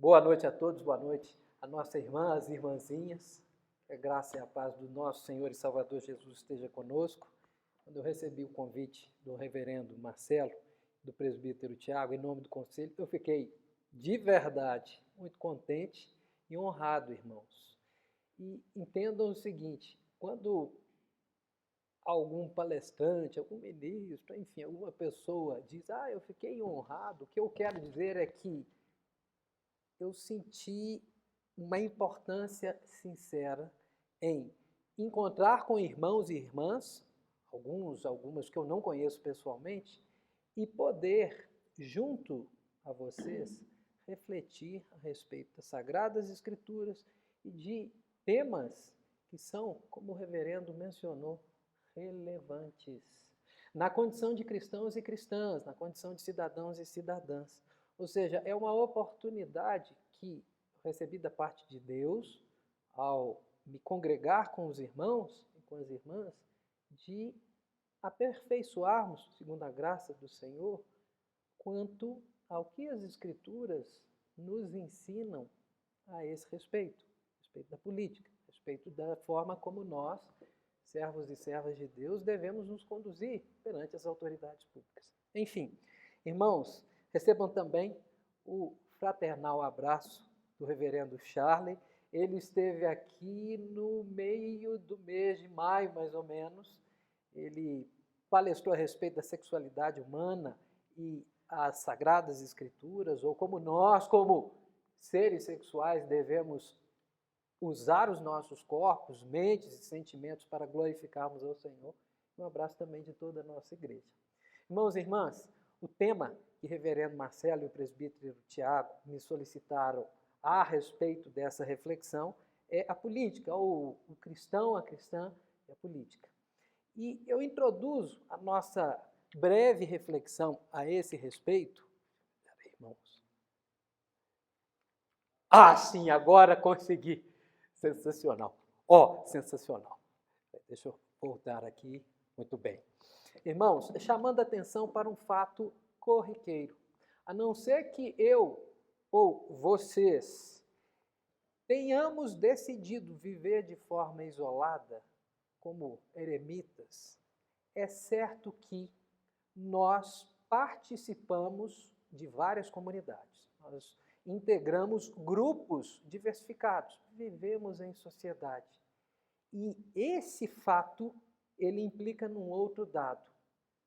Boa noite a todos, boa noite a nossa irmã, as irmãzinhas. Que a graça e a paz do nosso Senhor e Salvador Jesus esteja conosco. Quando eu recebi o convite do reverendo Marcelo, do presbítero Tiago, em nome do conselho, eu fiquei de verdade muito contente e honrado, irmãos. E entendam o seguinte, quando algum palestrante, algum ministro, enfim, alguma pessoa diz, eu fiquei honrado, o que eu quero dizer é que eu senti uma importância sincera em encontrar com irmãos e irmãs, algumas que eu não conheço pessoalmente, e poder, junto a vocês, refletir a respeito das Sagradas Escrituras e de temas que são, como o reverendo mencionou, relevantes. Na condição de cristãos e cristãs, na condição de cidadãos e cidadãs. Ou seja, é uma oportunidade que recebi da parte de Deus, ao me congregar com os irmãos e com as irmãs, de aperfeiçoarmos, segundo a graça do Senhor, quanto ao que as Escrituras nos ensinam a esse respeito da política, a respeito da forma como nós, servos e servas de Deus, devemos nos conduzir perante as autoridades públicas. Enfim, irmãos, recebam também o fraternal abraço do reverendo Charlie. Ele esteve aqui no meio do mês de maio, mais ou menos. Ele palestrou a respeito da sexualidade humana e as Sagradas Escrituras, ou como nós, como seres sexuais, devemos usar os nossos corpos, mentes e sentimentos para glorificarmos ao Senhor. Um abraço também de toda a nossa igreja. Irmãos e irmãs, o tema que o reverendo Marcelo e o presbítero Tiago me solicitaram a respeito dessa reflexão é a política, ou o cristão, a cristã e a política. E eu introduzo a nossa breve reflexão a esse respeito. Irmãos. Sim, agora consegui. Sensacional. Sensacional. Deixa eu voltar aqui. Muito bem. Irmãos, chamando a atenção para um fato corriqueiro. A não ser que eu ou vocês tenhamos decidido viver de forma isolada, como eremitas, é certo que nós participamos de várias comunidades. Nós integramos grupos diversificados, vivemos em sociedade. E esse fato, ele implica num outro dado.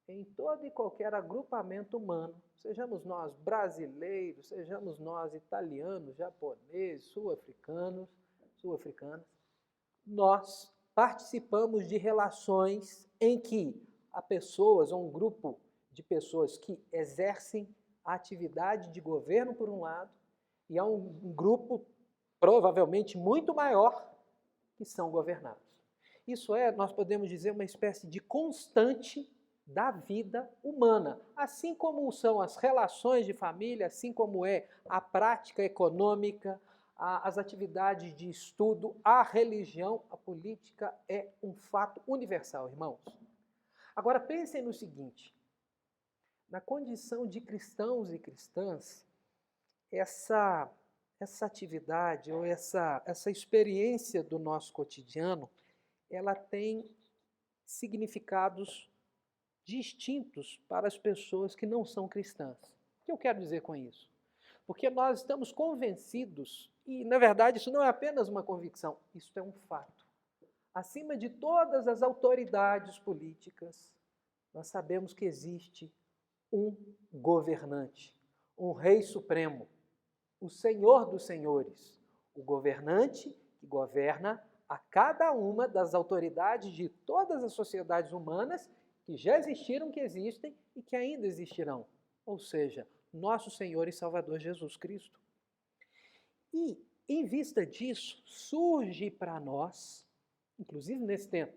Em todo e qualquer agrupamento humano, sejamos nós brasileiros, sejamos nós italianos, japoneses, sul-africanas, nós participamos de relações em que há pessoas, ou um grupo de pessoas que exercem a atividade de governo por um lado, e há um grupo provavelmente muito maior que são governados. Isso é, nós podemos dizer, uma espécie de constante da vida humana, assim como são as relações de família, assim como é a prática econômica, as atividades de estudo, a religião, a política é um fato universal, irmãos. Agora pensem no seguinte, na condição de cristãos e cristãs, essa atividade ou essa experiência do nosso cotidiano, ela tem significados distintos para as pessoas que não são cristãs. O que eu quero dizer com isso? Porque nós estamos convencidos, e na verdade isso não é apenas uma convicção, isso é um fato. Acima de todas as autoridades políticas, nós sabemos que existe um governante, um rei supremo, o Senhor dos senhores, o governante que governa a cada uma das autoridades de todas as sociedades humanas que já existiram, que existem e que ainda existirão. Ou seja, nosso Senhor e Salvador Jesus Cristo. E, em vista disso, surge para nós, inclusive nesse tempo,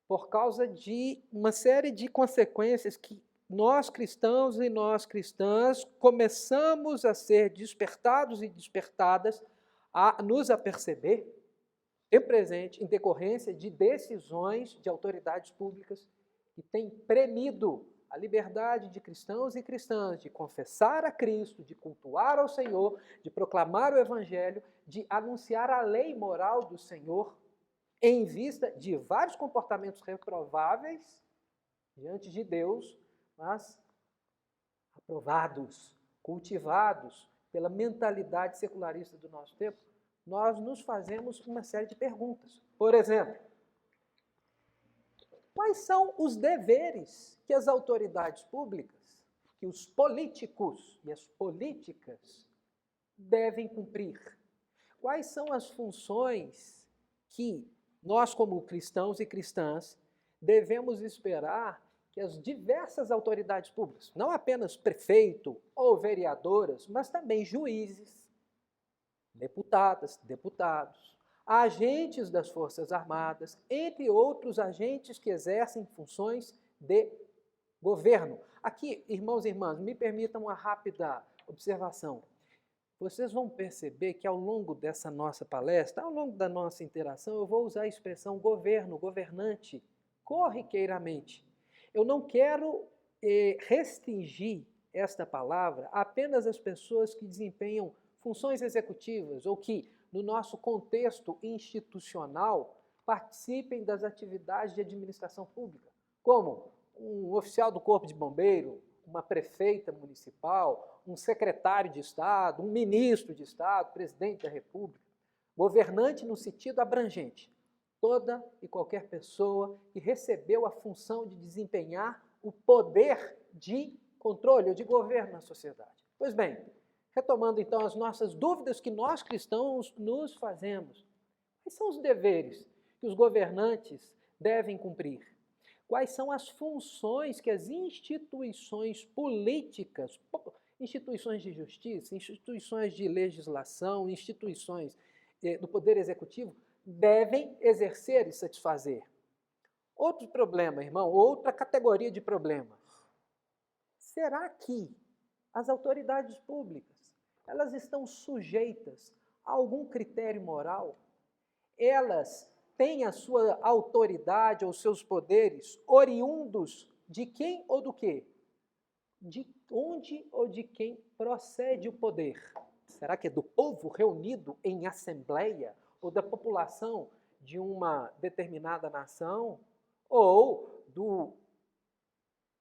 por causa de uma série de consequências que nós cristãos e nós cristãs começamos a ser despertados e despertadas a nos aperceber, em presente, em decorrência de decisões de autoridades públicas que têm premido a liberdade de cristãos e cristãs de confessar a Cristo, de cultuar ao Senhor, de proclamar o Evangelho, de anunciar a lei moral do Senhor, em vista de vários comportamentos reprováveis diante de Deus, mas aprovados, cultivados pela mentalidade secularista do nosso tempo, nós nos fazemos uma série de perguntas. Por exemplo, quais são os deveres que as autoridades públicas, que os políticos e as políticas devem cumprir? Quais são as funções que nós, como cristãos e cristãs, devemos esperar que as diversas autoridades públicas, não apenas prefeito ou vereadoras, mas também juízes, deputadas, deputados, agentes das Forças Armadas, entre outros agentes que exercem funções de governo. Aqui, irmãos e irmãs, me permitam uma rápida observação. Vocês vão perceber que ao longo dessa nossa palestra, ao longo da nossa interação, eu vou usar a expressão governo, governante, corriqueiramente. Eu não quero restringir esta palavra apenas às pessoas que desempenham funções executivas ou que, no nosso contexto institucional, participem das atividades de administração pública, como um oficial do Corpo de Bombeiro, uma prefeita municipal, um secretário de Estado, um ministro de Estado, presidente da República. Governante no sentido abrangente. Toda e qualquer pessoa que recebeu a função de desempenhar o poder de controle ou de governo na sociedade. Pois bem, retomando então as nossas dúvidas que nós cristãos nos fazemos. Quais são os deveres que os governantes devem cumprir? Quais são as funções que as instituições políticas, instituições de justiça, instituições de legislação, instituições do Poder Executivo devem exercer e satisfazer? Outro problema, irmão, outra categoria de problema. Será que as autoridades públicas, elas estão sujeitas a algum critério moral? Elas têm a sua autoridade ou seus poderes oriundos de quem ou do quê? De onde ou de quem procede o poder? Será que é do povo reunido em assembleia ou da população de uma determinada nação? Ou do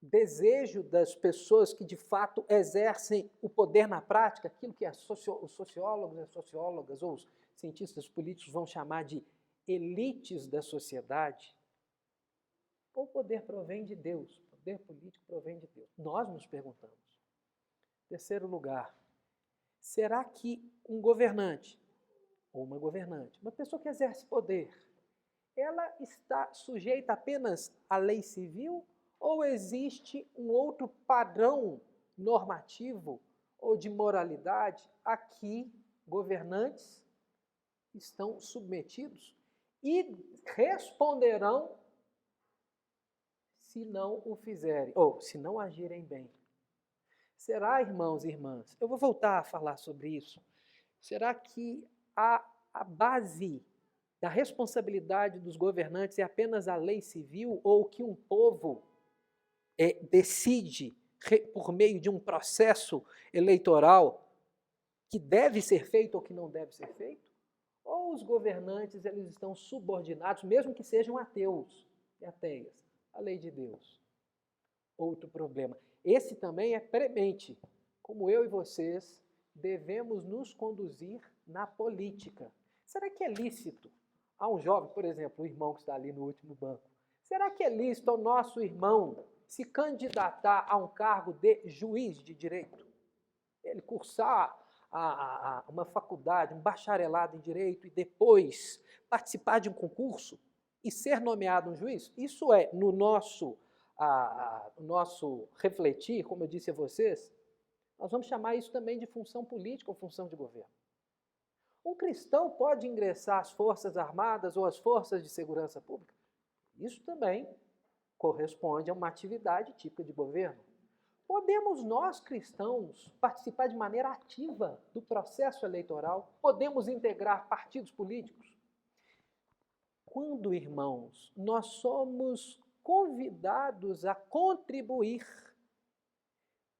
desejo das pessoas que de fato exercem o poder na prática, aquilo que os sociólogos e sociólogas ou os cientistas políticos vão chamar de elites da sociedade? Ou o poder provém de Deus? O poder político provém de Deus? Nós nos perguntamos. Terceiro lugar, será que um governante ou uma governante, uma pessoa que exerce poder, ela está sujeita apenas à lei civil ou existe um outro padrão normativo ou de moralidade a que governantes estão submetidos e responderão se não o fizerem, ou se não agirem bem? Será, irmãos e irmãs, eu vou voltar a falar sobre isso, será que a base da responsabilidade dos governantes é apenas a lei civil ou que um povo decide por meio de um processo eleitoral que deve ser feito ou que não deve ser feito? Ou os governantes eles estão subordinados, mesmo que sejam ateus e ateias, à lei de Deus? Outro problema. Esse também é premente. Como eu e vocês devemos nos conduzir na política. Será que é lícito a um jovem, por exemplo, o irmão que está ali no último banco, será que é lícito ao nosso irmão se candidatar a um cargo de juiz de direito? Ele cursar uma faculdade, um bacharelado em direito e depois participar de um concurso e ser nomeado um juiz? Isso é, no nosso refletir, como eu disse a vocês, nós vamos chamar isso também de função política ou função de governo. Um cristão pode ingressar às Forças Armadas ou às Forças de Segurança Pública? Isso também corresponde a uma atividade típica de governo. Podemos nós, cristãos, participar de maneira ativa do processo eleitoral? Podemos integrar partidos políticos? Quando, irmãos, nós somos convidados a contribuir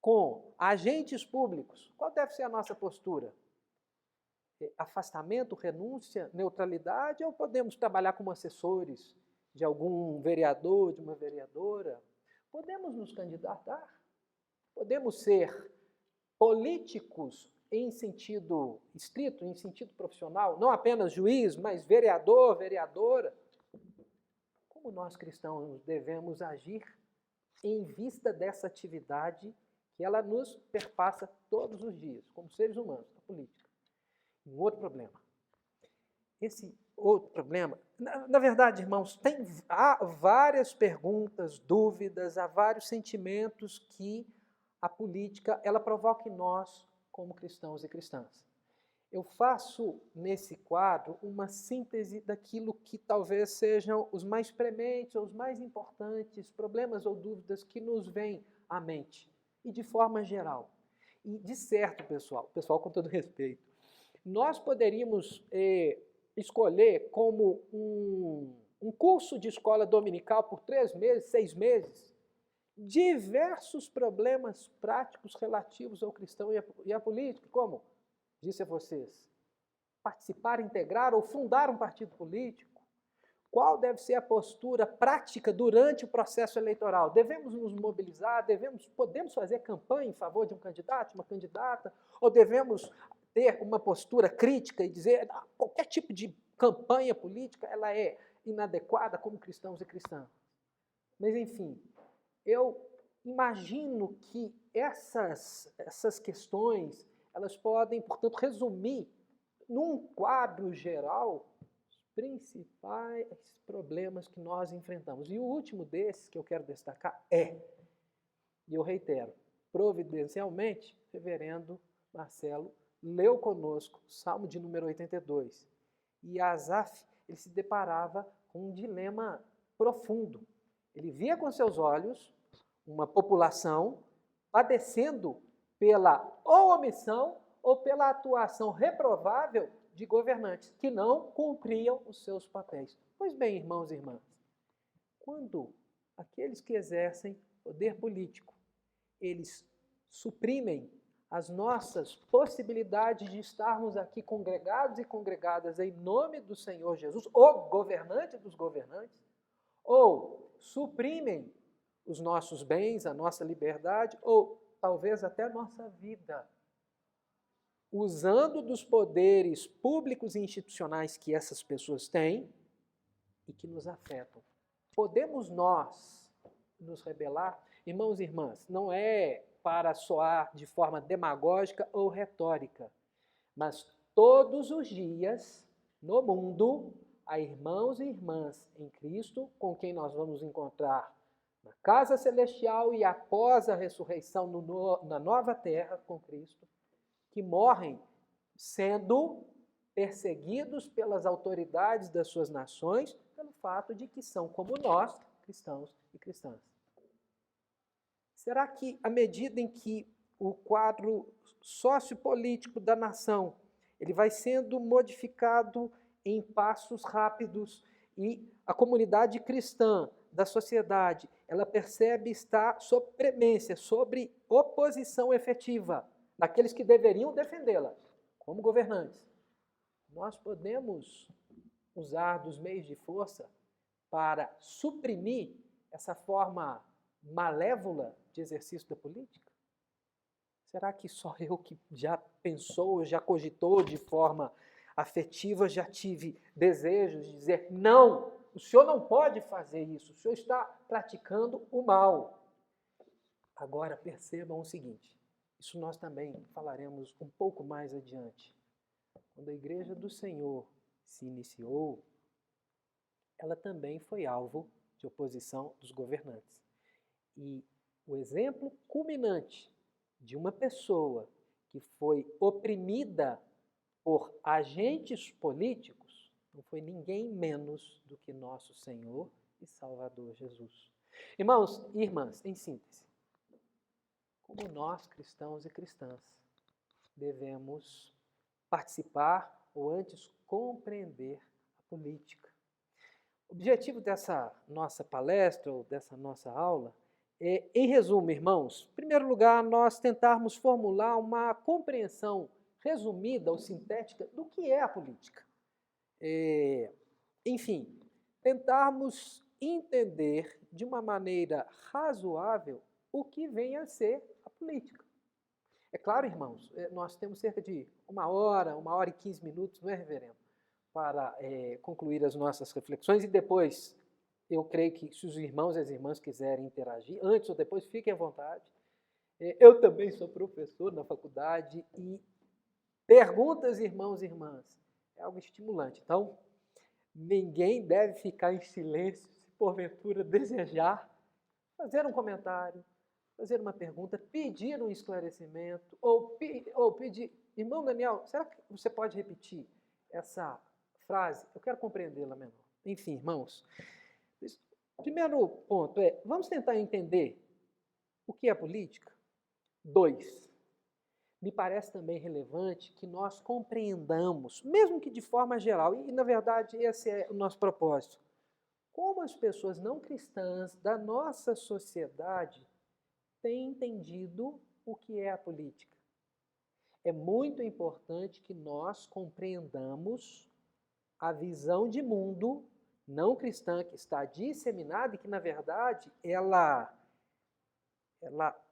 com agentes públicos, qual deve ser a nossa postura? Afastamento, renúncia, neutralidade, ou podemos trabalhar como assessores de algum vereador, de uma vereadora? Podemos nos candidatar? Podemos ser políticos em sentido estrito, em sentido profissional, não apenas juiz, mas vereador, vereadora? Como nós cristãos devemos agir em vista dessa atividade que ela nos perpassa todos os dias, como seres humanos, a política? Um outro problema. Esse outro problema, na verdade, irmãos, há várias perguntas, dúvidas, há vários sentimentos que a política ela provoca em nós como cristãos e cristãs. Eu faço nesse quadro uma síntese daquilo que talvez sejam os mais prementes ou os mais importantes problemas ou dúvidas que nos vêm à mente, e de forma geral. E de certo, pessoal com todo respeito, nós poderíamos escolher como um curso de escola dominical por 3 meses, 6 meses, diversos problemas práticos relativos ao cristão e à política, como disse a vocês, participar, integrar ou fundar um partido político. Qual deve ser a postura prática durante o processo eleitoral? Devemos nos mobilizar? Podemos fazer campanha em favor de um candidato, uma candidata? Ou devemos ter uma postura crítica e dizer que qualquer tipo de campanha política ela é inadequada como cristãos e cristãs? Mas, enfim, eu imagino que essas questões elas podem, portanto, resumir num quadro geral os principais problemas que nós enfrentamos. E o último desses que eu quero destacar e eu reitero, providencialmente, o reverendo Marcelo leu conosco o Salmo de número 82. E Asaf, ele se deparava com um dilema profundo. Ele via com seus olhos uma população padecendo pela ou omissão ou pela atuação reprovável de governantes que não cumpriam os seus papéis. Pois bem, irmãos e irmãs, quando aqueles que exercem poder político, eles suprimem as nossas possibilidades de estarmos aqui congregados e congregadas em nome do Senhor Jesus, o governante dos governantes, ou suprimem os nossos bens, a nossa liberdade, ou talvez até a nossa vida, usando dos poderes públicos e institucionais que essas pessoas têm e que nos afetam. Podemos nós nos rebelar? Irmãos e irmãs, não é para soar de forma demagógica ou retórica, mas todos os dias no mundo há irmãos e irmãs em Cristo com quem nós vamos encontrar na casa celestial e após a ressurreição na nova terra com Cristo, que morrem sendo perseguidos pelas autoridades das suas nações pelo fato de que são como nós, cristãos e cristãs. Será que, à medida em que o quadro sociopolítico da nação ele vai sendo modificado em passos rápidos e a comunidade cristã da sociedade, ela percebe estar sob premência, sobre oposição efetiva daqueles que deveriam defendê-la como governantes? Nós podemos usar dos meios de força para suprimir essa forma malévola de exercício da política? Será que só eu que já pensou, já cogitou de forma afetiva, já tive desejos de dizer não, o senhor não pode fazer isso, o senhor está praticando o mal? Agora percebam o seguinte, isso nós também falaremos um pouco mais adiante. Quando a Igreja do Senhor se iniciou, ela também foi alvo de oposição dos governantes. E o exemplo culminante de uma pessoa que foi oprimida por agentes políticos não foi ninguém menos do que nosso Senhor e Salvador Jesus. Irmãos e irmãs, em síntese, como nós, cristãos e cristãs, devemos participar ou antes compreender a política. O objetivo dessa nossa palestra ou dessa nossa aula Em resumo, irmãos, em primeiro lugar, nós tentarmos formular uma compreensão resumida ou sintética do que é a política. Enfim, tentarmos entender de uma maneira razoável o que vem a ser a política. É claro, irmãos, nós temos cerca de 1 hora e 15 minutos, não é, reverendo? Para concluir as nossas reflexões e depois, eu creio que se os irmãos e as irmãs quiserem interagir, antes ou depois, fiquem à vontade. Eu também sou professor na faculdade e perguntas, irmãos e irmãs, é algo estimulante. Então, ninguém deve ficar em silêncio se porventura desejar fazer um comentário, fazer uma pergunta, pedir um esclarecimento, ou pedir, irmão Daniel, será que você pode repetir essa frase? Eu quero compreendê-la melhor. Enfim, irmãos, primeiro ponto vamos tentar entender o que é política? 2, me parece também relevante que nós compreendamos, mesmo que de forma geral, e na verdade esse é o nosso propósito, como as pessoas não cristãs da nossa sociedade têm entendido o que é a política. É muito importante que nós compreendamos a visão de mundo não cristã que está disseminada e que, na verdade, ela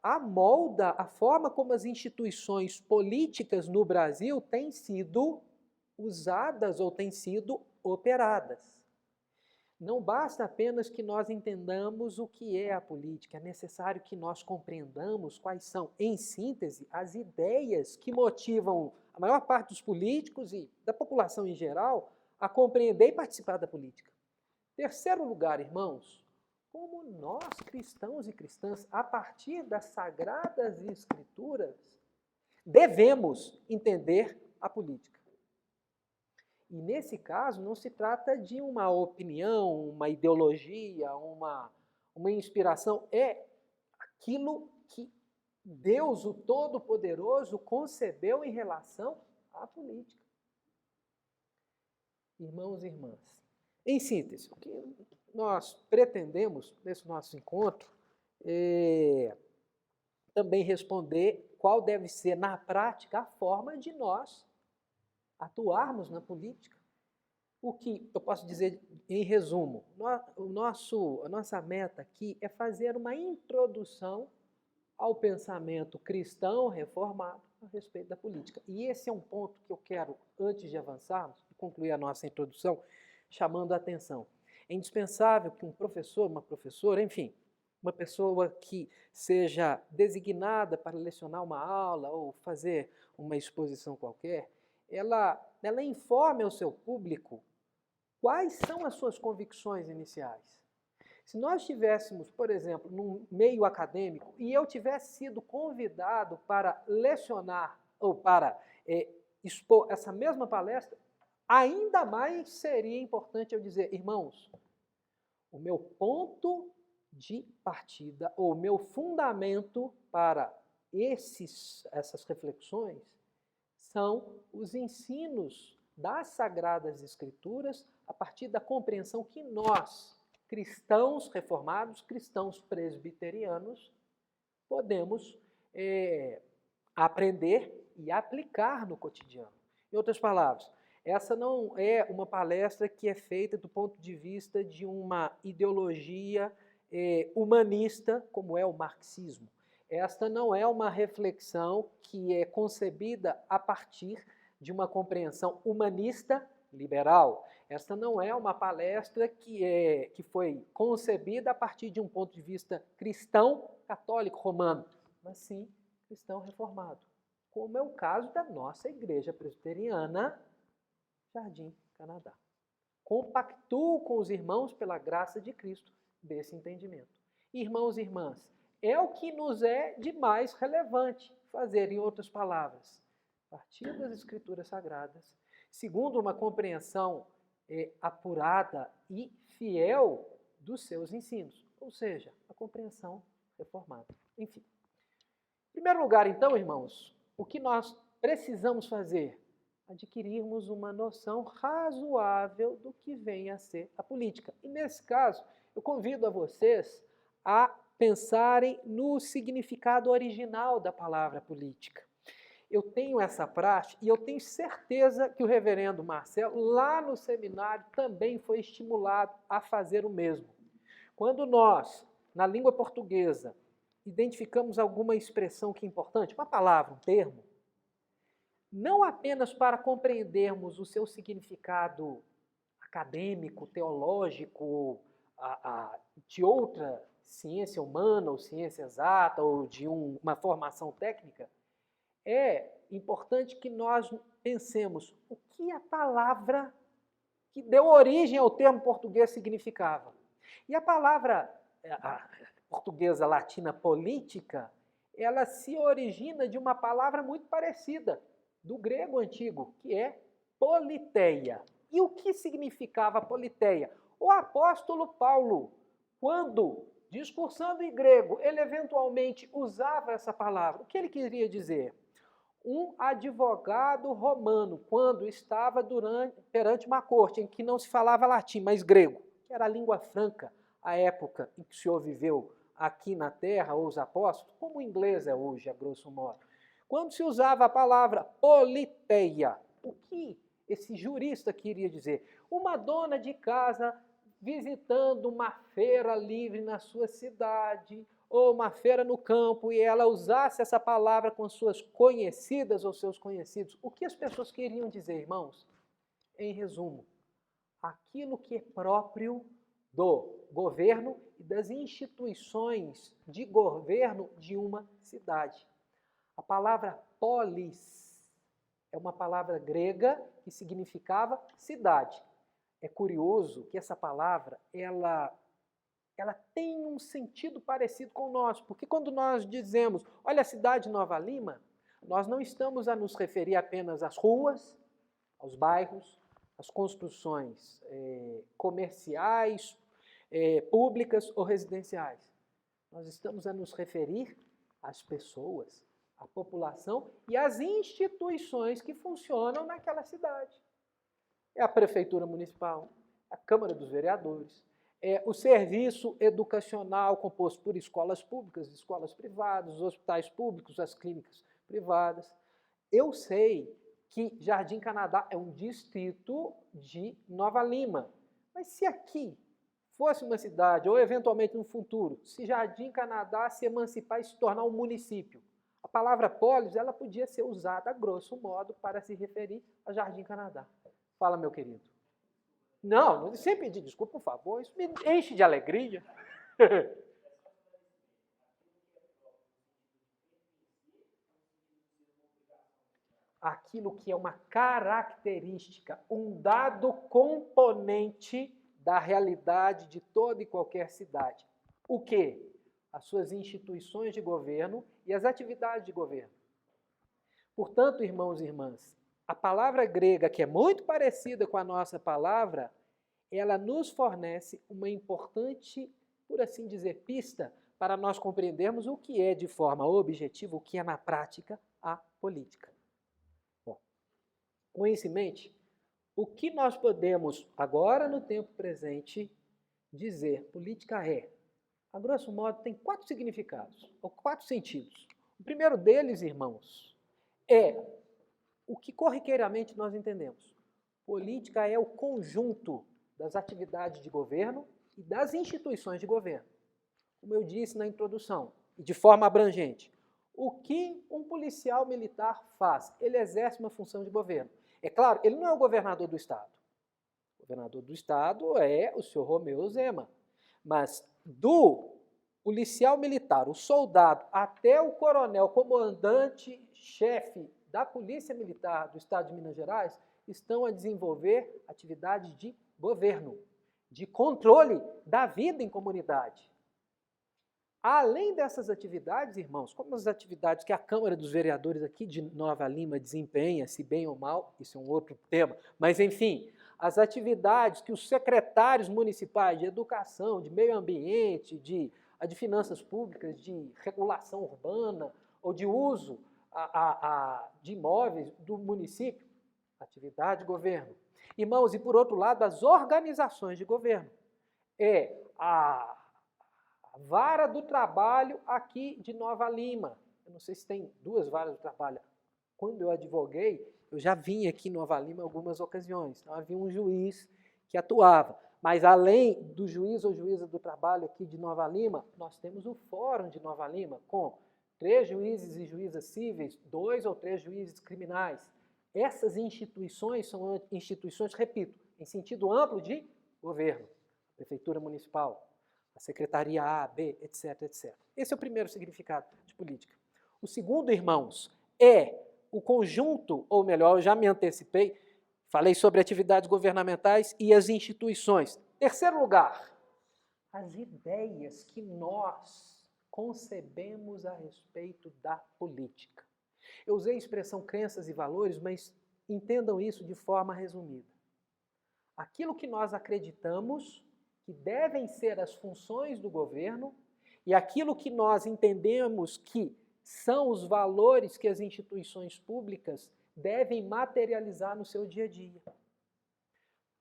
amolda a forma como as instituições políticas no Brasil têm sido usadas ou têm sido operadas. Não basta apenas que nós entendamos o que é a política, é necessário que nós compreendamos quais são, em síntese, as ideias que motivam a maior parte dos políticos e da população em geral a compreender e participar da política. Terceiro lugar, irmãos, como nós, cristãos e cristãs, a partir das Sagradas Escrituras, devemos entender a política. E nesse caso, não se trata de uma opinião, uma ideologia, uma inspiração, é aquilo que Deus, o Todo-Poderoso, concebeu em relação à política. Irmãos e irmãs, em síntese, o que nós pretendemos nesse nosso encontro é também responder qual deve ser, na prática, a forma de nós atuarmos na política. O que eu posso dizer em resumo? A nossa meta aqui é fazer uma introdução ao pensamento cristão reformado a respeito da política. E esse é um ponto que eu quero, antes de avançarmos, concluir a nossa introdução, chamando a atenção. É indispensável que um professor, uma professora, enfim, uma pessoa que seja designada para lecionar uma aula ou fazer uma exposição qualquer, ela informe ao seu público quais são as suas convicções iniciais. Se nós estivéssemos, por exemplo, num meio acadêmico e eu tivesse sido convidado para lecionar ou para expor essa mesma palestra, ainda mais seria importante eu dizer, irmãos, o meu ponto de partida ou o meu fundamento para essas reflexões são os ensinos das Sagradas Escrituras a partir da compreensão que nós, cristãos reformados, cristãos presbiterianos, podemos aprender e aplicar no cotidiano. Em outras palavras, essa não é uma palestra que é feita do ponto de vista de uma ideologia humanista, como é o marxismo. Esta não é uma reflexão que é concebida a partir de uma compreensão humanista liberal. Esta não é uma palestra que foi concebida a partir de um ponto de vista cristão católico romano, mas sim cristão reformado, como é o caso da nossa igreja presbiteriana Jardim Canadá. Compactuo com os irmãos pela graça de Cristo desse entendimento. Irmãos e irmãs, é o que nos é de mais relevante fazer, em outras palavras, a partir das Escrituras Sagradas, segundo uma compreensão apurada e fiel dos seus ensinos, ou seja, a compreensão reformada. Enfim, em primeiro lugar, então, irmãos, o que nós precisamos fazer? Adquirirmos uma noção razoável do que vem a ser a política. E nesse caso, eu convido a vocês a pensarem no significado original da palavra política. Eu tenho essa prática e eu tenho certeza que o reverendo Marcelo, lá no seminário, também foi estimulado a fazer o mesmo. Quando nós, na língua portuguesa, identificamos alguma expressão que é importante, uma palavra, um termo, não apenas para compreendermos o seu significado acadêmico, teológico, de outra ciência humana, ou ciência exata, ou de uma formação técnica, é importante que nós pensemos o que a palavra que deu origem ao termo português significava. E a palavra portuguesa latina política, ela se origina de uma palavra muito parecida, do grego antigo, que é politeia. E o que significava politeia? O apóstolo Paulo, quando discursando em grego, ele eventualmente usava essa palavra. O que ele queria dizer? Um advogado romano, quando estava perante uma corte em que não se falava latim, mas grego, que era a língua franca, à época em que o Senhor viveu aqui na terra, ou os apóstolos, como o inglês é hoje, a grosso modo. Quando se usava a palavra politeia, o que esse jurista queria dizer? Uma dona de casa visitando uma feira livre na sua cidade, ou uma feira no campo, e ela usasse essa palavra com suas conhecidas ou seus conhecidos. O que as pessoas queriam dizer, irmãos? Em resumo, aquilo que é próprio do governo e das instituições de governo de uma cidade. A palavra polis é uma palavra grega que significava cidade. É curioso que essa palavra, ela tem um sentido parecido com o nosso, porque quando nós dizemos, olha a cidade de Nova Lima, nós não estamos a nos referir apenas às ruas, aos bairros, às construções comerciais, públicas ou residenciais. Nós estamos a nos referir às pessoas, à população e às instituições que funcionam naquela cidade. É a Prefeitura Municipal, a Câmara dos Vereadores, o serviço educacional composto por escolas públicas, escolas privadas, os hospitais públicos, as clínicas privadas. Eu sei que Jardim Canadá é um distrito de Nova Lima, mas se aqui fosse uma cidade, ou eventualmente no futuro, se Jardim Canadá se emancipar e se tornar um município, a palavra polis, ela podia ser usada, a grosso modo, para se referir a Jardim Canadá. Fala, meu querido. Não, sem pedir desculpa, por favor, isso me enche de alegria. Aquilo que é uma característica, um dado componente da realidade de toda e qualquer cidade. O quê? As suas instituições de governo e as atividades de governo. Portanto, irmãos e irmãs, a palavra grega, que é muito parecida com a nossa palavra, ela nos fornece uma importante, por assim dizer, pista para nós compreendermos o que é de forma objetiva, o que é na prática a política. Bom, com isso em mente, o que nós podemos, agora no tempo presente, dizer política é, a grosso modo, tem 4 significados, ou 4 sentidos. O primeiro deles, irmãos, é o que corriqueiramente nós entendemos. Política é o conjunto das atividades de governo e das instituições de governo. Como eu disse na introdução, e de forma abrangente, o que um policial militar faz? Ele exerce uma função de governo. É claro, ele não é o governador do Estado. O governador do Estado é o senhor Romeu Zema. Mas do policial militar, o soldado, até o coronel, comandante, chefe da Polícia Militar do Estado de Minas Gerais, estão a desenvolver atividades de governo, de controle da vida em comunidade. Além dessas atividades, irmãos, como as atividades que a Câmara dos Vereadores aqui de Nova Lima desempenha, se bem ou mal, isso é um outro tema, mas enfim, as atividades que os secretários municipais de educação, de meio ambiente, de finanças públicas, de regulação urbana ou de uso de imóveis do município, atividade de governo. Irmãos, e por outro lado, as organizações de governo. A A vara do trabalho aqui de Nova Lima. Eu não sei se tem 2 varas do trabalho. Quando eu advoguei, eu já vim aqui em Nova Lima em algumas ocasiões. Então havia um juiz que atuava. Mas além do juiz ou juíza do trabalho aqui de Nova Lima, nós temos o Fórum de Nova Lima, com 3 juízes e juízas cíveis, 2 ou 3 juízes criminais. Essas instituições são instituições, repito, em sentido amplo de governo, prefeitura municipal, a secretaria A, B, etc, etc. Esse é o primeiro significado de política. O segundo, irmãos, é o conjunto, ou melhor, eu já me antecipei, falei sobre atividades governamentais e as instituições. Terceiro lugar, as ideias que nós concebemos a respeito da política. Eu usei a expressão crenças e valores, mas entendam isso de forma resumida. Aquilo que nós acreditamos que devem ser as funções do governo e aquilo que nós entendemos que são os valores que as instituições públicas devem materializar no seu dia a dia.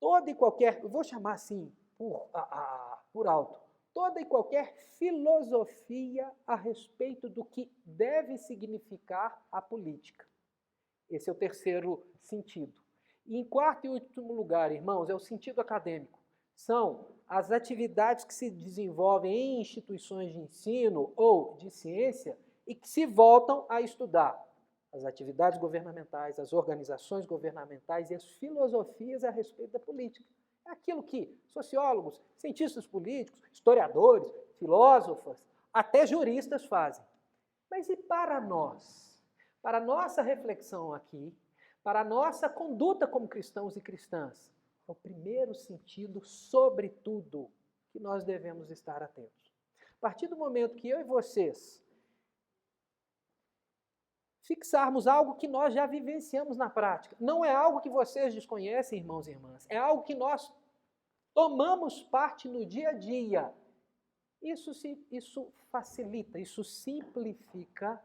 Toda e qualquer, eu vou chamar assim por alto, toda e qualquer filosofia a respeito do que deve significar a política. Esse é o terceiro sentido. E em quarto e último lugar, irmãos, é o sentido acadêmico. São as atividades que se desenvolvem em instituições de ensino ou de ciência e que se voltam a estudar as atividades governamentais, as organizações governamentais e as filosofias a respeito da política. É aquilo que sociólogos, cientistas políticos, historiadores, filósofos, até juristas fazem. Mas e para nós? Para a nossa reflexão aqui, para a nossa conduta como cristãos e cristãs, é o primeiro sentido, sobretudo, que nós devemos estar atentos. A partir do momento que eu e vocês fixarmos algo que nós já vivenciamos na prática. Não é algo que vocês desconhecem, irmãos e irmãs. É algo que nós tomamos parte no dia a dia. Isso facilita, isso simplifica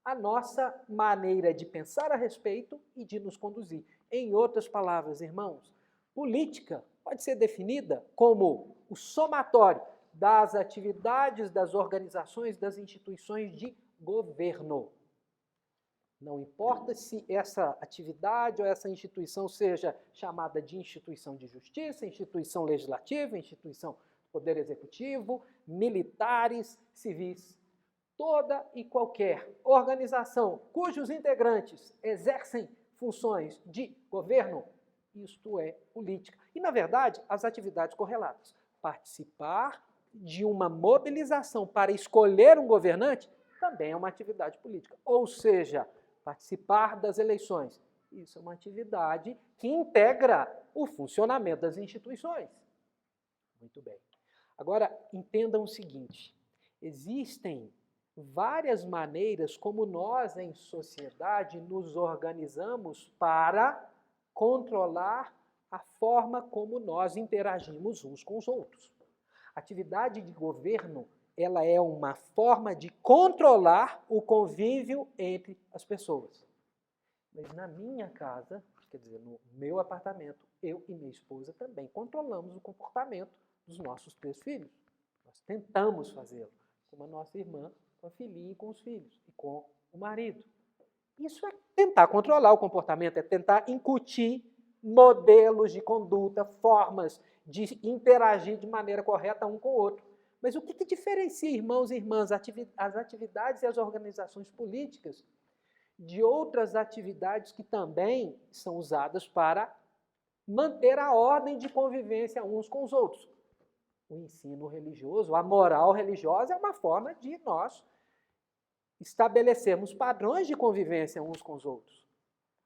a nossa maneira de pensar a respeito e de nos conduzir. Em outras palavras, irmãos, política pode ser definida como o somatório das atividades, das organizações, das instituições de governo. Não importa se essa atividade ou essa instituição seja chamada de instituição de justiça, instituição legislativa, instituição do poder executivo, militares, civis. Toda e qualquer organização cujos integrantes exercem funções de governo, isto é política. E, na verdade, as atividades correlatas. Participar de uma mobilização para escolher um governante também é uma atividade política. Ou seja, participar das eleições. Isso é uma atividade que integra o funcionamento das instituições. Muito bem. Agora, entendam o seguinte. Existem várias maneiras como nós, em sociedade, nos organizamos para controlar a forma como nós interagimos uns com os outros. A atividade de governo ela é uma forma de controlar o convívio entre as pessoas. Mas na minha casa, quer dizer, no meu apartamento, eu e minha esposa também controlamos o comportamento dos nossos 3 filhos. Nós tentamos fazê-lo, como a nossa irmã, com a filhinha e com os filhos, e com o marido. Isso é tentar controlar o comportamento, é tentar incutir modelos de conduta, formas de interagir de maneira correta um com o outro. Mas o que diferencia, irmãos e irmãs, as atividades e as organizações políticas de outras atividades que também são usadas para manter a ordem de convivência uns com os outros? O ensino religioso, a moral religiosa é uma forma de nós estabelecermos padrões de convivência uns com os outros.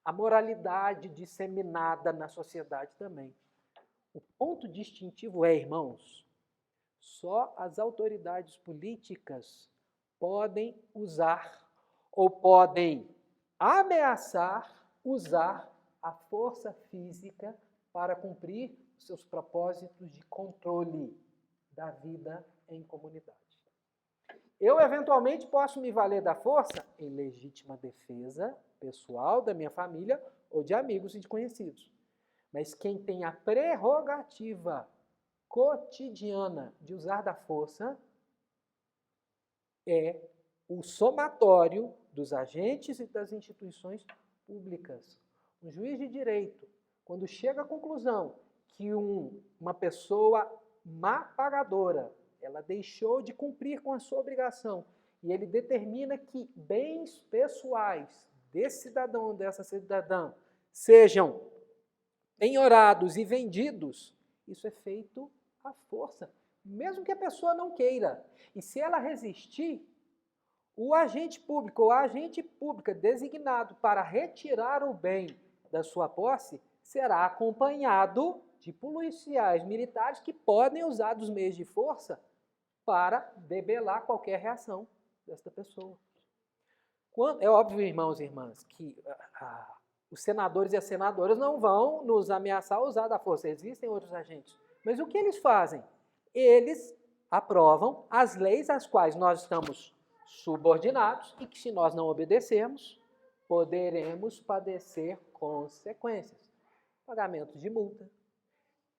A moralidade disseminada na sociedade também. O ponto distintivo é, irmãos, só as autoridades políticas podem usar ou podem ameaçar usar a força física para cumprir seus propósitos de controle da vida em comunidade. Eu, eventualmente, posso me valer da força em legítima defesa pessoal da minha família ou de amigos e de conhecidos. Mas quem tem a prerrogativa cotidiana de usar da força é o somatório dos agentes e das instituições públicas. Um juiz de direito, quando chega à conclusão que uma pessoa má pagadora, ela deixou de cumprir com a sua obrigação, e ele determina que bens pessoais desse cidadão ou dessa cidadã sejam penhorados e vendidos, isso é feito à força, mesmo que a pessoa não queira. E se ela resistir, o agente público ou a agente pública designado para retirar o bem da sua posse será acompanhado de policiais militares que podem usar dos meios de força para debelar qualquer reação desta pessoa. É óbvio, irmãos e irmãs, que os senadores e as senadoras não vão nos ameaçar usar da força. Existem outros agentes. Mas o que eles fazem? Eles aprovam as leis às quais nós estamos subordinados e que, se nós não obedecermos, poderemos padecer consequências. Pagamento de multa,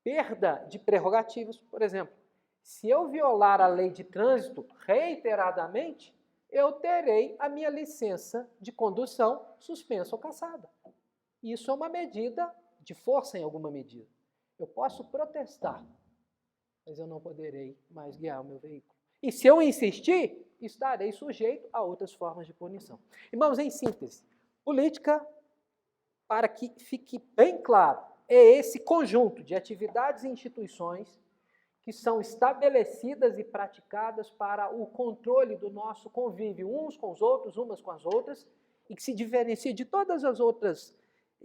perda de prerrogativas. Por exemplo, se eu violar a lei de trânsito reiteradamente, eu terei a minha licença de condução suspensa ou cassada. Isso é uma medida de força em alguma medida. Eu posso protestar, mas eu não poderei mais guiar o meu veículo. E se eu insistir, estarei sujeito a outras formas de punição. Irmãos, em síntese, política, para que fique bem claro, é esse conjunto de atividades e instituições que são estabelecidas e praticadas para o controle do nosso convívio uns com os outros, umas com as outras, e que se diferencia de todas as outras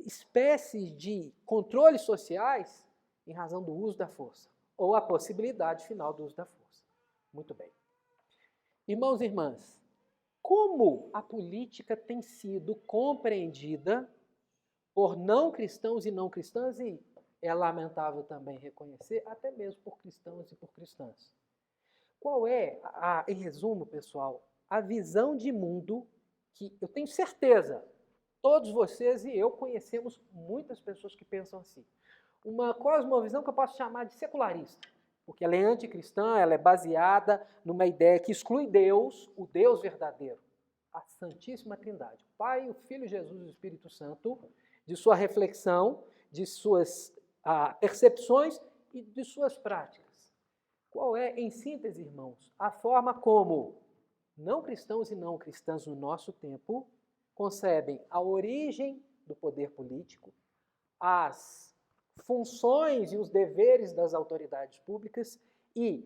espécies de controles sociais em razão do uso da força, ou a possibilidade final do uso da força. Muito bem. Irmãos e irmãs, como a política tem sido compreendida por não cristãos e não cristãs, e é lamentável também reconhecer, até mesmo por cristãos e por cristãs. Qual é, em resumo, pessoal, a visão de mundo que eu tenho certeza, todos vocês e eu conhecemos muitas pessoas que pensam assim. Uma cosmovisão que eu posso chamar de secularista, porque ela é anticristã, ela é baseada numa ideia que exclui Deus, o Deus verdadeiro, a Santíssima Trindade, o Pai, o Filho Jesus e o Espírito Santo, de sua reflexão, de suas percepções e de suas práticas. Qual é, em síntese, irmãos, a forma como não cristãos e não cristãs no nosso tempo concebem a origem do poder político, as funções e os deveres das autoridades públicas e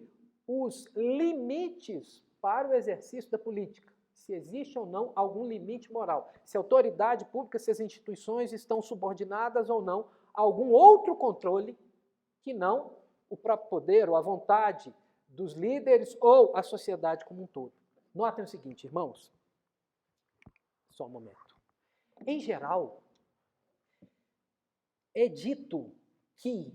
os limites para o exercício da política. Se existe ou não algum limite moral. Se a autoridade pública, se as instituições estão subordinadas ou não a algum outro controle que não o próprio poder ou a vontade dos líderes ou a sociedade como um todo. Notem o seguinte, irmãos. Só um momento. Em geral, é dito que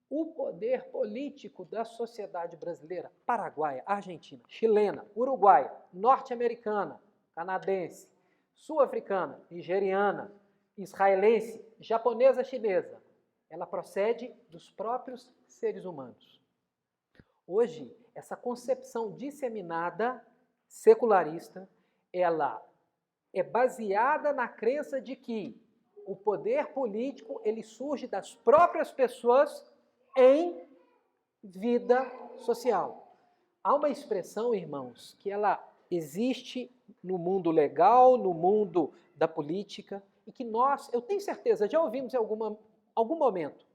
o poder político da sociedade brasileira, paraguaia, argentina, chilena, uruguaia, norte-americana, canadense, sul-africana, nigeriana, israelense, japonesa, chinesa, ela procede dos próprios seres humanos. Hoje, essa concepção disseminada, secularista, ela é baseada na crença de que o poder político ele surge das próprias pessoas em vida social. Há uma expressão, irmãos, que ela existe no mundo legal, no mundo da política, e que nós, eu tenho certeza, já ouvimos em algum momento,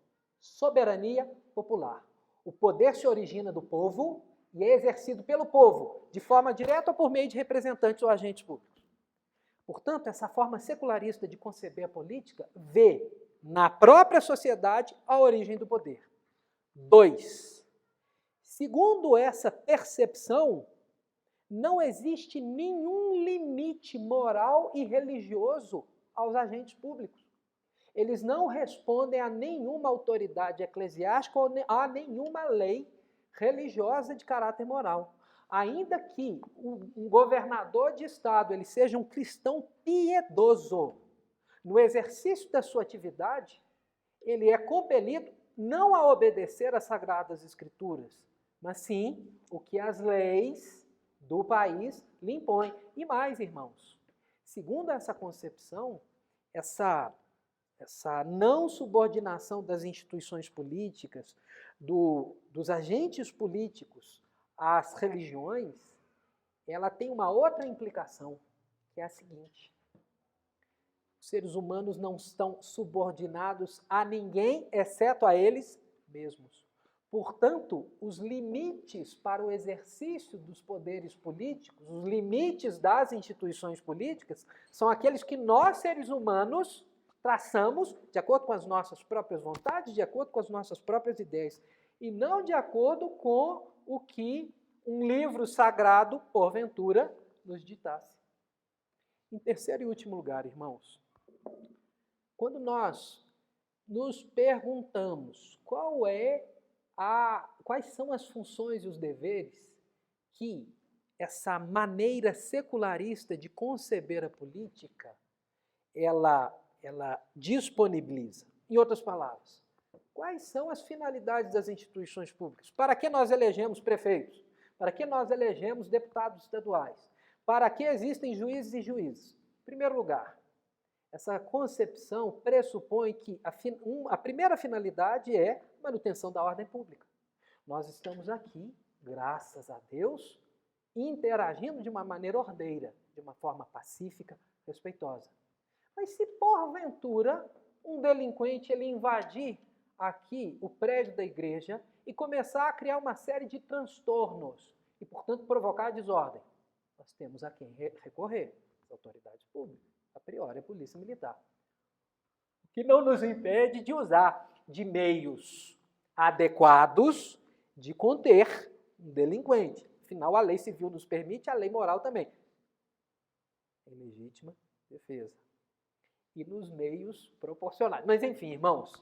soberania popular. O poder se origina do povo e é exercido pelo povo, de forma direta ou por meio de representantes ou agentes públicos. Portanto, essa forma secularista de conceber a política vê na própria sociedade a origem do poder. 2. Segundo essa percepção, não existe nenhum limite moral e religioso aos agentes públicos. Eles não respondem a nenhuma autoridade eclesiástica ou a nenhuma lei religiosa de caráter moral. Ainda que um governador de estado ele seja um cristão piedoso, no exercício da sua atividade, ele é compelido não a obedecer às Sagradas Escrituras, mas sim o que as leis do país lhe impõe. E mais, irmãos, segundo essa concepção, essa não subordinação das instituições políticas, dos agentes políticos às religiões, ela tem uma outra implicação, que é a seguinte: os seres humanos não estão subordinados a ninguém, exceto a eles mesmos. Portanto, os limites para o exercício dos poderes políticos, os limites das instituições políticas, são aqueles que nós, seres humanos, traçamos de acordo com as nossas próprias vontades, de acordo com as nossas próprias ideias, e não de acordo com o que um livro sagrado, porventura, nos ditasse. Em terceiro e último lugar, irmãos, quando nós nos perguntamos quais são as funções e os deveres que essa maneira secularista de conceber a política, ela disponibiliza. Em outras palavras, quais são as finalidades das instituições públicas? Para que nós elegemos prefeitos? Para que nós elegemos deputados estaduais? Para que existem juízes e juízes? Em primeiro lugar, essa concepção pressupõe que a primeira finalidade é a manutenção da ordem pública. Nós estamos aqui, graças a Deus, interagindo de uma maneira ordeira, de uma forma pacífica, respeitosa. Mas se porventura um delinquente ele invadir aqui o prédio da igreja e começar a criar uma série de transtornos e, portanto, provocar desordem, nós temos a quem recorrer, as autoridades públicas, a priori a polícia militar. O que não nos impede de usar de meios adequados de conter um delinquente. Afinal, a lei civil nos permite, a lei moral também. Em legítima defesa. E nos meios proporcionais. Mas, enfim, irmãos,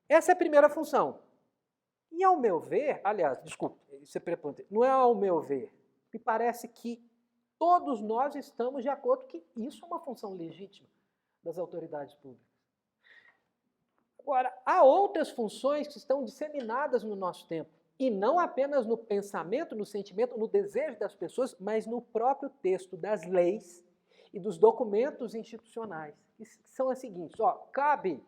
essa é a primeira função. E ao meu ver, aliás, desculpe, isso é preponderante, não é ao meu ver, me parece que todos nós estamos de acordo que isso é uma função legítima das autoridades públicas. Agora, há outras funções que estão disseminadas no nosso tempo, e não apenas no pensamento, no sentimento, no desejo das pessoas, mas no próprio texto das leis e dos documentos institucionais, que são as seguintes: cabe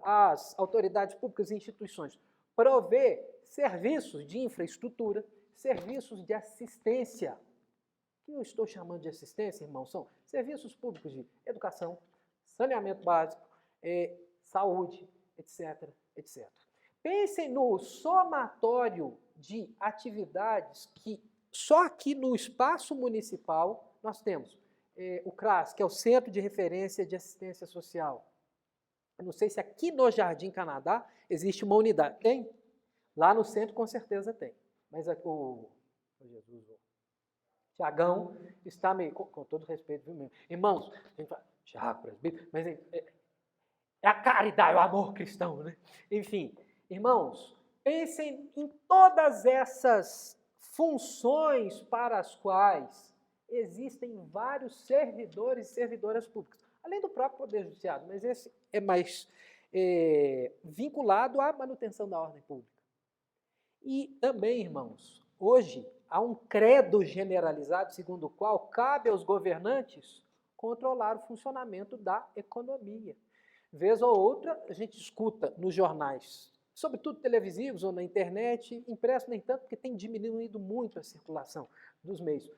às autoridades públicas e instituições prover serviços de infraestrutura, serviços de assistência. O que eu estou chamando de assistência, irmãos, são serviços públicos de educação, saneamento básico, saúde, etc, etc. Pensem no somatório de atividades que só aqui no espaço municipal nós temos. O CRAS, que é o Centro de Referência de Assistência Social. Eu não sei se aqui no Jardim Canadá existe uma unidade. Tem? Lá no centro com certeza tem. Mas o Tiagão está meio, com todo respeito, viu, meu? Irmãos, a gente fala, Tiago, presbítero, mas é a caridade, o amor cristão, né? Enfim, irmãos, pensem em todas essas funções para as quais existem vários servidores e servidoras públicas, além do próprio Poder Judiciário, mas esse é mais vinculado à manutenção da ordem pública. E também, irmãos, hoje há um credo generalizado segundo o qual cabe aos governantes controlar o funcionamento da economia. Vez ou outra, a gente escuta nos jornais, sobretudo televisivos ou na internet, impresso nem tanto, porque tem diminuído muito a circulação dos meios.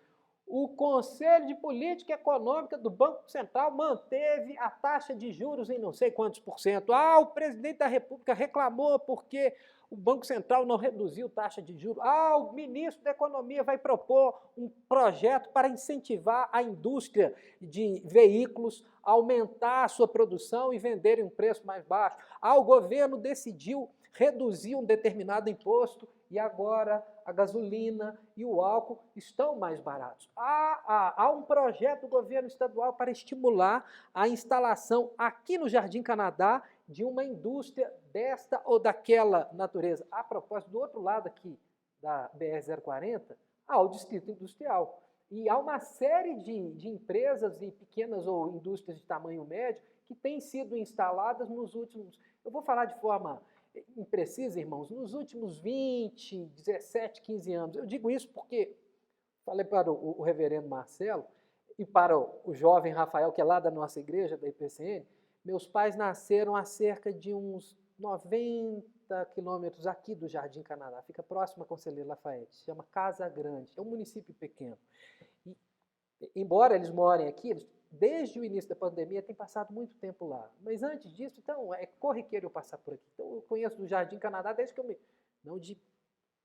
O Conselho de Política Econômica do Banco Central manteve a taxa de juros em não sei quantos %. O presidente da República reclamou porque o Banco Central não reduziu a taxa de juros. O ministro da Economia vai propor um projeto para incentivar a indústria de veículos a aumentar a sua produção e vender em um preço mais baixo. O governo decidiu reduzir um determinado imposto e agora a gasolina e o álcool estão mais baratos. Há um projeto do governo estadual para estimular a instalação aqui no Jardim Canadá de uma indústria desta ou daquela natureza. A propósito, do outro lado aqui da BR-040, há o Distrito Industrial. E há uma série de empresas e pequenas ou indústrias de tamanho médio que têm sido instaladas nos últimos, eu vou falar de forma imprecisa, irmãos, nos últimos 20, 17, 15 anos. Eu digo isso porque falei para o reverendo Marcelo e para o jovem Rafael, que é lá da nossa igreja, da IPCN, meus pais nasceram a cerca de uns 90 quilômetros aqui do Jardim Canadá, fica próximo a Conselheiro Lafayette, chama Casa Grande, é um município pequeno. E, embora eles morem aqui, eles, desde o início da pandemia, têm passado muito tempo lá. Mas antes disso, então, é corriqueiro eu passar por aqui. Então, eu conheço do Jardim Canadá desde que eu me... Não de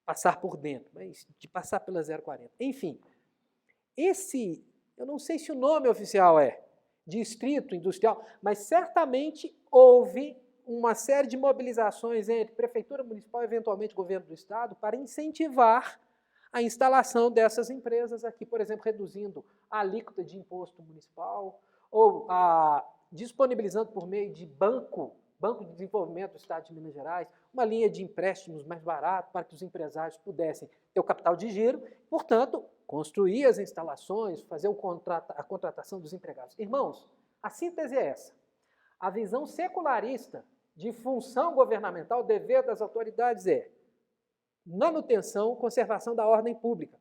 passar por dentro, mas de passar pela 040. Enfim, esse, eu não sei se o nome oficial é Distrito Industrial, mas certamente houve uma série de mobilizações entre Prefeitura Municipal e, eventualmente, Governo do Estado para incentivar a instalação dessas empresas aqui, por exemplo, reduzindo a alíquota de imposto municipal ou disponibilizando por meio de Banco de Desenvolvimento do Estado de Minas Gerais, uma linha de empréstimos mais barato para que os empresários pudessem ter o capital de giro, portanto, construir as instalações, fazer a contratação dos empregados. Irmãos, a síntese é essa. A visão secularista de função governamental, dever das autoridades é manutenção, conservação da ordem pública.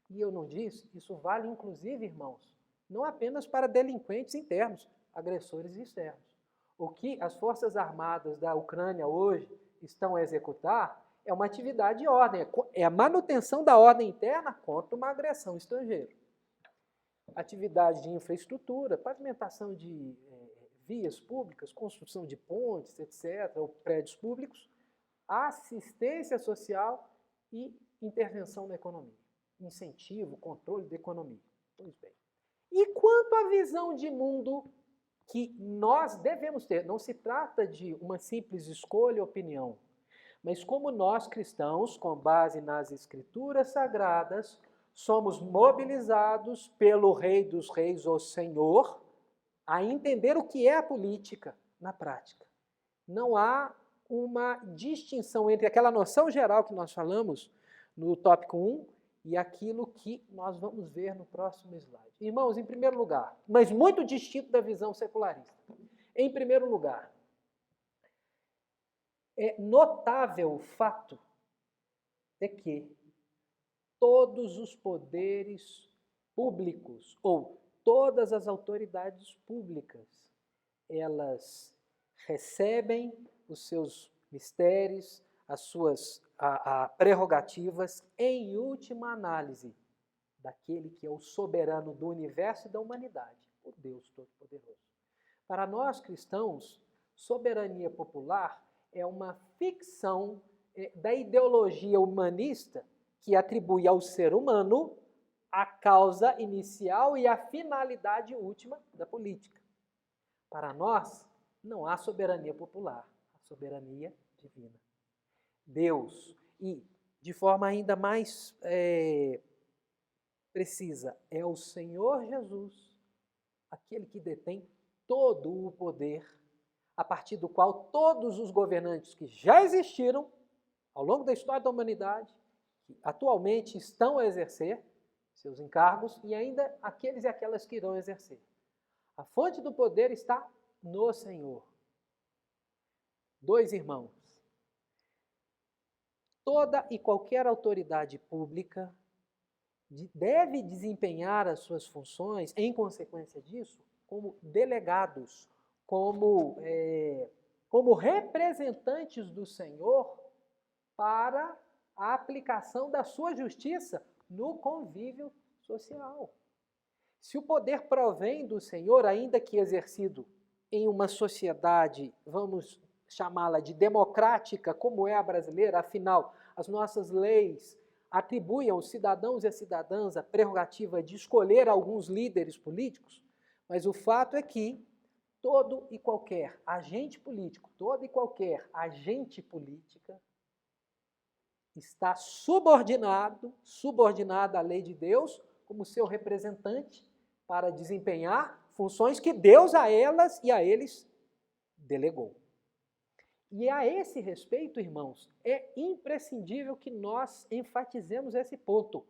E eu não disse, isso vale inclusive, irmãos, não apenas para delinquentes internos, agressores externos. O que as Forças Armadas da Ucrânia hoje estão a executar é uma atividade de ordem, é a manutenção da ordem interna contra uma agressão estrangeira. Atividade de infraestrutura, pavimentação de vias públicas, construção de pontes, etc., ou prédios públicos, assistência social e intervenção na economia. Incentivo, controle da economia. Pois bem. E quanto à visão de mundo que nós devemos ter, não se trata de uma simples escolha ou opinião, mas como nós cristãos, com base nas Escrituras Sagradas, somos mobilizados pelo Rei dos Reis, o Senhor, a entender o que é a política na prática. Não há uma distinção entre aquela noção geral que nós falamos no tópico 1 e aquilo que nós vamos ver no próximo slide. Irmãos, em primeiro lugar, mas muito distinto da visão secularista. Em primeiro lugar, é notável o fato de que todos os poderes públicos, ou todas as autoridades públicas, elas recebem os seus mistérios, as suas prerrogativas, em última análise, daquele que é o soberano do universo e da humanidade, o Deus Todo-Poderoso. Para nós cristãos, soberania popular é uma ficção da ideologia humanista que atribui ao ser humano a causa inicial e a finalidade última da política. Para nós, não há soberania popular, há soberania divina. Deus, e de forma ainda mais precisa, é o Senhor Jesus, aquele que detém todo o poder, a partir do qual todos os governantes que já existiram ao longo da história da humanidade, que atualmente estão a exercer seus encargos, e ainda aqueles e aquelas que irão exercer. A fonte do poder está no Senhor. Dois irmãos. Toda e qualquer autoridade pública deve desempenhar as suas funções, em consequência disso, como delegados, como representantes do Senhor para a aplicação da sua justiça no convívio social. Se o poder provém do Senhor, ainda que exercido em uma sociedade, vamos chamá-la de democrática, como é a brasileira, afinal, as nossas leis atribuem aos cidadãos e às cidadãs a prerrogativa de escolher alguns líderes políticos, mas o fato é que todo e qualquer agente político, toda e qualquer agente política está subordinada à lei de Deus como seu representante para desempenhar funções que Deus a elas e a eles delegou. E a esse respeito, irmãos, é imprescindível que nós enfatizemos esse ponto.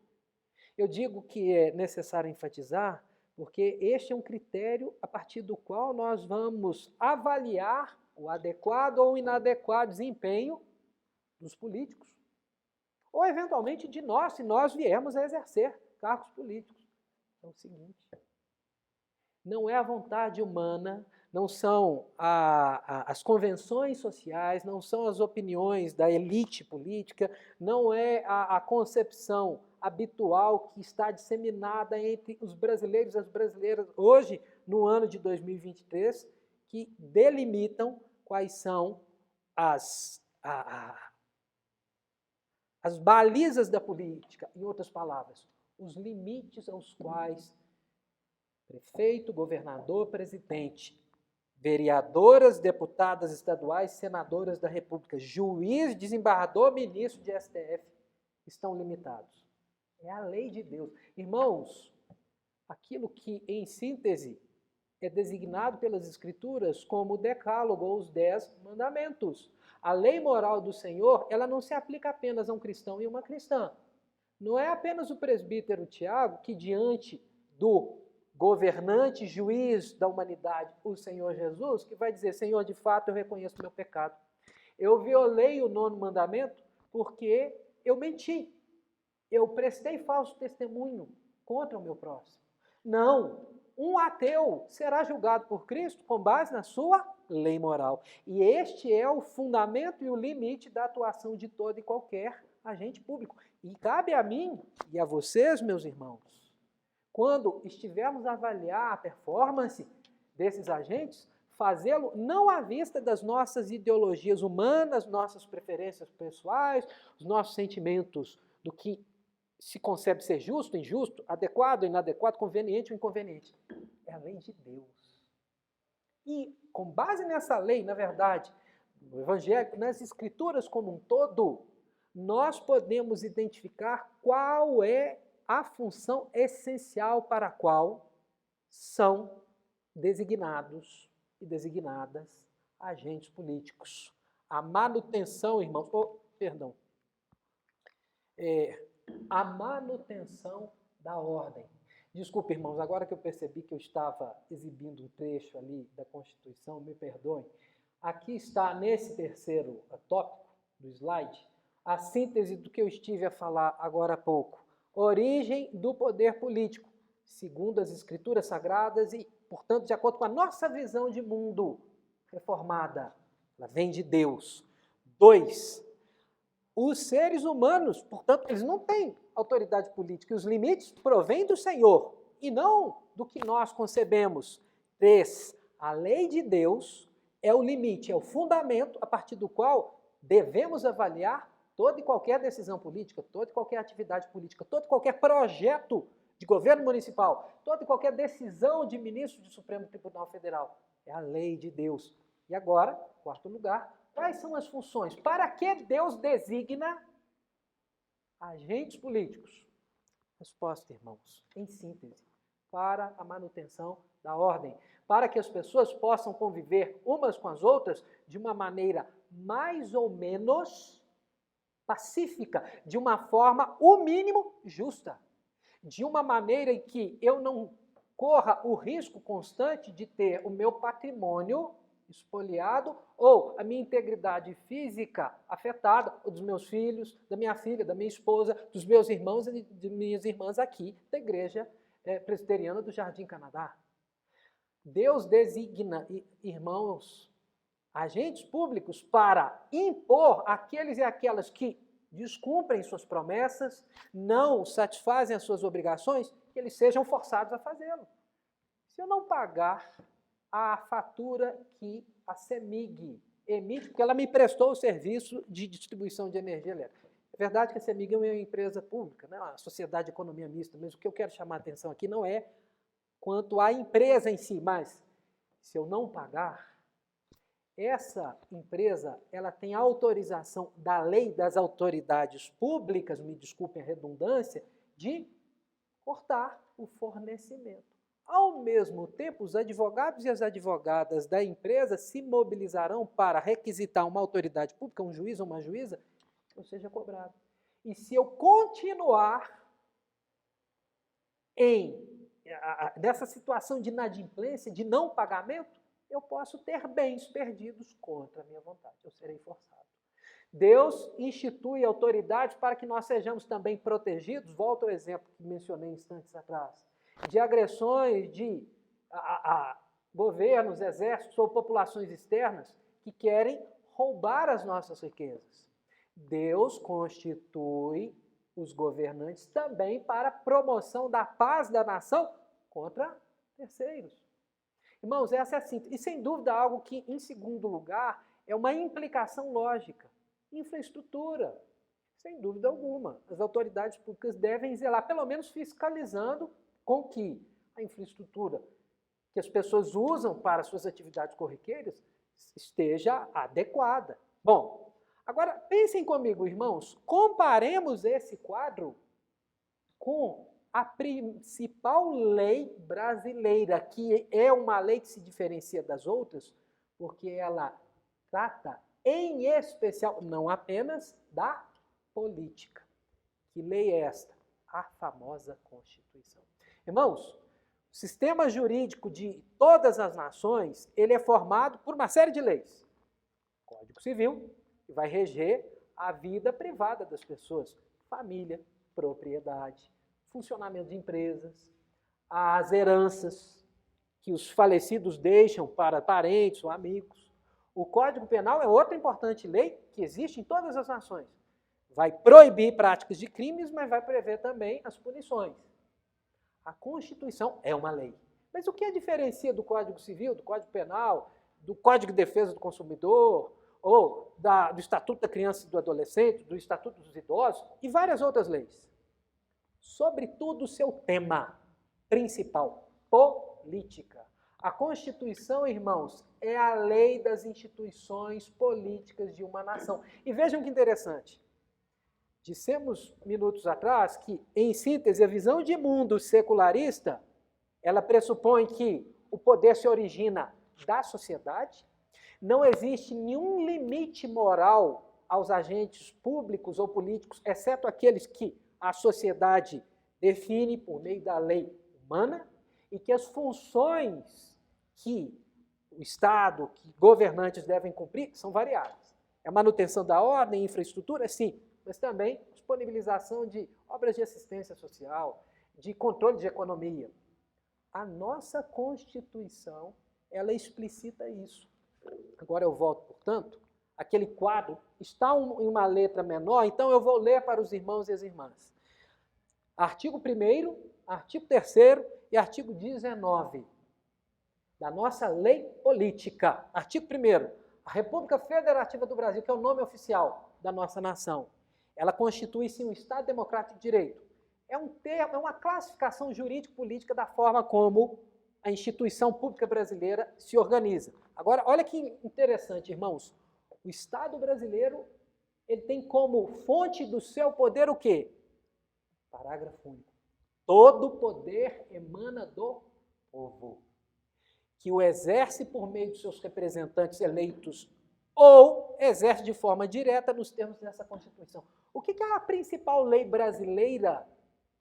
Eu digo que é necessário enfatizar porque este é um critério a partir do qual nós vamos avaliar o adequado ou inadequado desempenho dos políticos, ou eventualmente de nós, se nós viermos a exercer cargos políticos. É o seguinte, não é a vontade humana, não são as convenções sociais, não são as opiniões da elite política, não é a concepção habitual que está disseminada entre os brasileiros e as brasileiras hoje, no ano de 2023, que delimitam quais são as balizas da política, em outras palavras, os limites aos quais prefeito, governador, presidente, vereadoras, deputadas estaduais, senadoras da República, juiz, desembargador, ministro de STF estão limitados. É a lei de Deus. Irmãos, aquilo que, em síntese, é designado pelas Escrituras como o decálogo ou os 10 mandamentos. A lei moral do Senhor, ela não se aplica apenas a um cristão e uma cristã. Não é apenas o presbítero Tiago que, diante do governante, juiz da humanidade, o Senhor Jesus, que vai dizer, Senhor, de fato eu reconheço o meu pecado. Eu violei o 9º mandamento porque eu menti. Eu prestei falso testemunho contra o meu próximo. Não, um ateu será julgado por Cristo com base na sua lei moral. E este é o fundamento e o limite da atuação de todo e qualquer agente público. E cabe a mim e a vocês, meus irmãos, quando estivermos a avaliar a performance desses agentes, fazê-lo não à vista das nossas ideologias humanas, nossas preferências pessoais, os nossos sentimentos do que se concebe ser justo, injusto, adequado, inadequado, conveniente ou inconveniente. É a lei de Deus. E, com base nessa lei, na verdade, no Evangelho, nas Escrituras como um todo, nós podemos identificar qual é a função essencial para a qual são designados e designadas agentes políticos. A manutenção, irmãos, a manutenção da ordem. Desculpe, irmãos, agora que eu percebi que eu estava exibindo um trecho ali da Constituição, me perdoem. Aqui está, nesse terceiro tópico do slide, a síntese do que eu estive a falar agora há pouco. Origem do poder político, segundo as Escrituras Sagradas e, portanto, de acordo com a nossa visão de mundo reformada. Ela vem de Deus. 2. Os seres humanos, portanto, eles não têm autoridade política. E os limites provêm do Senhor e não do que nós concebemos. 3. A lei de Deus é o limite, é o fundamento a partir do qual devemos avaliar toda e qualquer decisão política, toda e qualquer atividade política, todo e qualquer projeto de governo municipal, toda e qualquer decisão de ministro do Supremo Tribunal Federal. É a lei de Deus. E agora, 4º lugar, quais são as funções? Para que Deus designa agentes políticos? Resposta, irmãos, em síntese, para a manutenção da ordem, para que as pessoas possam conviver umas com as outras de uma maneira mais ou menos pacífica, de uma forma, o mínimo, justa, de uma maneira em que eu não corra o risco constante de ter o meu patrimônio espoliado ou a minha integridade física afetada, ou dos meus filhos, da minha filha, da minha esposa, dos meus irmãos e de minhas irmãs aqui da Igreja Presbiteriana do Jardim Canadá. Deus designa, irmãos, agentes públicos para impor àqueles e aquelas que descumprem suas promessas, não satisfazem as suas obrigações, que eles sejam forçados a fazê-lo. Se eu não pagar a fatura que a CEMIG emite, porque ela me prestou o serviço de distribuição de energia elétrica. É verdade que a CEMIG é uma empresa pública, né? Uma sociedade de economia mista, mas o que eu quero chamar a atenção aqui não é quanto à empresa em si, mas se eu não pagar, essa empresa ela tem autorização da lei das autoridades públicas, me desculpem a redundância, de cortar o fornecimento. Ao mesmo tempo, os advogados e as advogadas da empresa se mobilizarão para requisitar uma autoridade pública, um juiz ou uma juíza, que eu seja cobrado. E se eu continuar nessa situação de inadimplência, de não pagamento, eu posso ter bens perdidos contra a minha vontade. Eu serei forçado. Deus institui autoridades para que nós sejamos também protegidos, volto ao exemplo que mencionei instantes atrás, de agressões de governos, exércitos ou populações externas que querem roubar as nossas riquezas. Deus constitui os governantes também para a promoção da paz da nação contra terceiros. Irmãos, essa é a síntese. E sem dúvida algo que, em segundo lugar, é uma implicação lógica. Infraestrutura, sem dúvida alguma. As autoridades públicas devem zelar, pelo menos fiscalizando com que a infraestrutura que as pessoas usam para suas atividades corriqueiras esteja adequada. Bom, agora pensem comigo, irmãos, comparemos esse quadro com a principal lei brasileira, que é uma lei que se diferencia das outras, porque ela trata em especial, não apenas da política. Que lei é esta? A famosa Constituição. Irmãos, o sistema jurídico de todas as nações, ele é formado por uma série de leis. Código Civil, que vai reger a vida privada das pessoas, família, propriedade, funcionamento de empresas, as heranças que os falecidos deixam para parentes ou amigos. O Código Penal é outra importante lei que existe em todas as nações. Vai proibir práticas de crimes, mas vai prever também as punições. A Constituição é uma lei. Mas o que a diferencia do Código Civil, do Código Penal, do Código de Defesa do Consumidor, ou do Estatuto da Criança e do Adolescente, do Estatuto dos Idosos e várias outras leis? Sobretudo o seu tema principal, política. A Constituição, irmãos, é a lei das instituições políticas de uma nação. E vejam que interessante. Dissemos minutos atrás que, em síntese, a visão de mundo secularista, ela pressupõe que o poder se origina da sociedade, não existe nenhum limite moral aos agentes públicos ou políticos, exceto aqueles que a sociedade define por meio da lei humana, e que as funções que o Estado, que governantes devem cumprir, são variadas. A manutenção da ordem, infraestrutura, sim, mas também disponibilização de obras de assistência social, de controle de economia. A nossa Constituição, ela explicita isso. Agora eu volto, portanto, aquele quadro está em uma letra menor, então eu vou ler para os irmãos e as irmãs. Artigo 1º, artigo 3º e artigo 19 da nossa lei política. Artigo 1º, a República Federativa do Brasil, que é o nome oficial da nossa nação, ela constitui-se um Estado democrático de direito. É um termo, é uma classificação jurídico-política da forma como a instituição pública brasileira se organiza. Agora, olha que interessante, irmãos. O Estado brasileiro, ele tem como fonte do seu poder o quê? Parágrafo único. Todo poder emana do povo, que o exerce por meio de seus representantes eleitos ou exerce de forma direta nos termos dessa Constituição. O que é a principal lei brasileira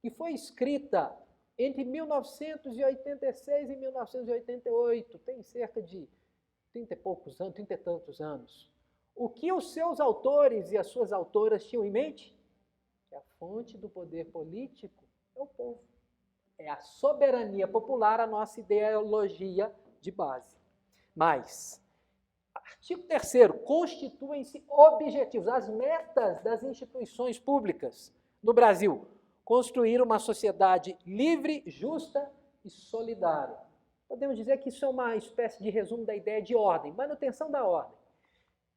que foi escrita entre 1986 e 1988? Tem cerca de 30 e tantos anos. O que os seus autores e as suas autoras tinham em mente? Que a fonte do poder político é o povo. É a soberania popular, a nossa ideologia de base. Mas, artigo 3º, constituem-se objetivos, as metas das instituições públicas no Brasil. Construir uma sociedade livre, justa e solidária. Podemos dizer que isso é uma espécie de resumo da ideia de ordem, manutenção da ordem.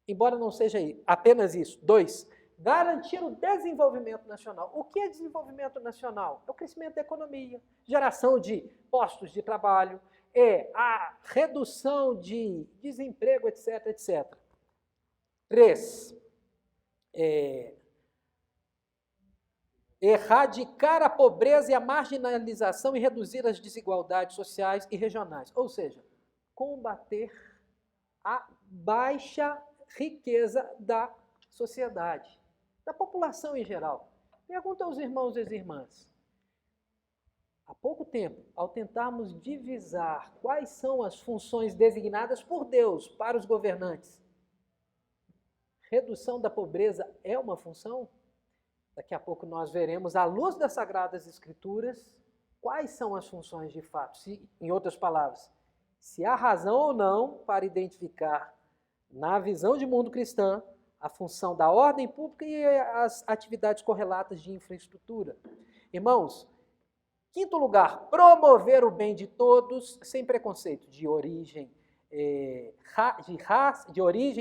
Embora não seja apenas isso. 2, garantir o desenvolvimento nacional. O que é desenvolvimento nacional? É o crescimento da economia, geração de postos de trabalho, é a redução de desemprego, etc, etc. 3, erradicar a pobreza e a marginalização e reduzir as desigualdades sociais e regionais. Ou seja, combater a baixa riqueza da sociedade, da população em geral. Pergunta aos irmãos e às irmãs. Há pouco tempo, ao tentarmos divisar quais são as funções designadas por Deus para os governantes, redução da pobreza é uma função? Daqui a pouco nós veremos, à luz das Sagradas Escrituras, quais são as funções de fato. Em outras palavras, se há razão ou não para identificar, na visão de mundo cristã, a função da ordem pública e as atividades correlatas de infraestrutura. Irmãos, quinto lugar, promover o bem de todos sem preconceito de origem,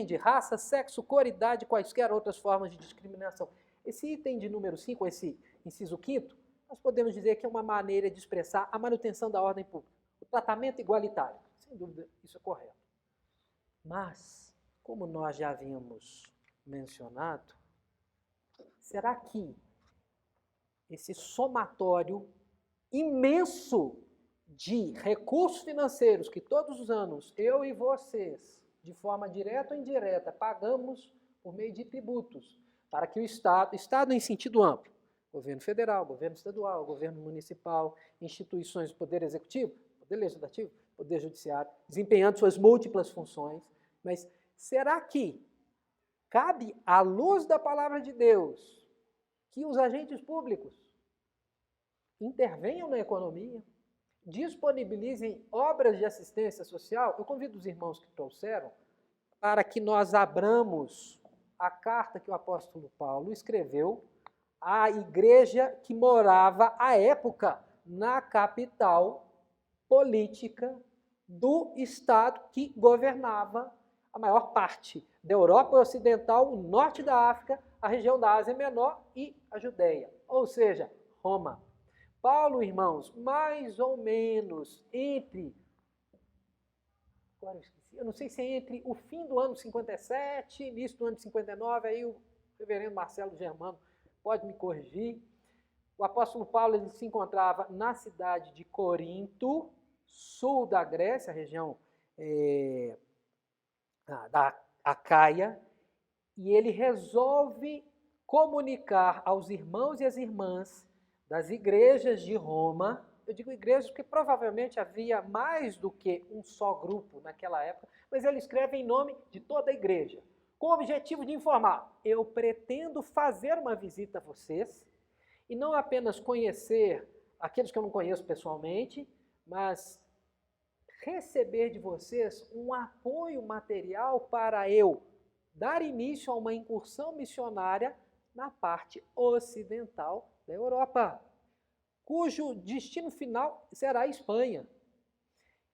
de raça, sexo, cor, idade, quaisquer outras formas de discriminação. Esse item de número 5, esse inciso 5º, nós podemos dizer que é uma maneira de expressar a manutenção da ordem pública, o tratamento igualitário. Sem dúvida, isso é correto. Mas, como nós já havíamos mencionado, será que esse somatório imenso de recursos financeiros que todos os anos eu e vocês, de forma direta ou indireta, pagamos por meio de tributos, para que o Estado em sentido amplo, governo federal, governo estadual, governo municipal, instituições do Poder Executivo, Poder Legislativo, Poder Judiciário, desempenhando suas múltiplas funções, mas será que cabe, à luz da palavra de Deus, que os agentes públicos intervenham na economia, disponibilizem obras de assistência social? Eu convido os irmãos que trouxeram para que nós abramos a carta que o apóstolo Paulo escreveu à igreja que morava, à época, na capital política do Estado que governava a maior parte da Europa Ocidental, o norte da África, a região da Ásia Menor e a Judéia, ou seja, Roma. Paulo, irmãos, mais ou menos entre, agora eu esqueci, eu não sei se é entre o fim do ano 57 e início do ano 59, aí o reverendo Marcelo Germano pode me corrigir. O apóstolo Paulo ele se encontrava na cidade de Corinto, sul da Grécia, a região da Acaia, e ele resolve comunicar aos irmãos e às irmãs das igrejas de Roma. Eu digo igrejas porque provavelmente havia mais do que um só grupo naquela época, mas ele escreve em nome de toda a igreja, com o objetivo de informar: eu pretendo fazer uma visita a vocês, e não apenas conhecer aqueles que eu não conheço pessoalmente, mas receber de vocês um apoio material para eu dar início a uma incursão missionária na parte ocidental da Europa, cujo destino final será a Espanha.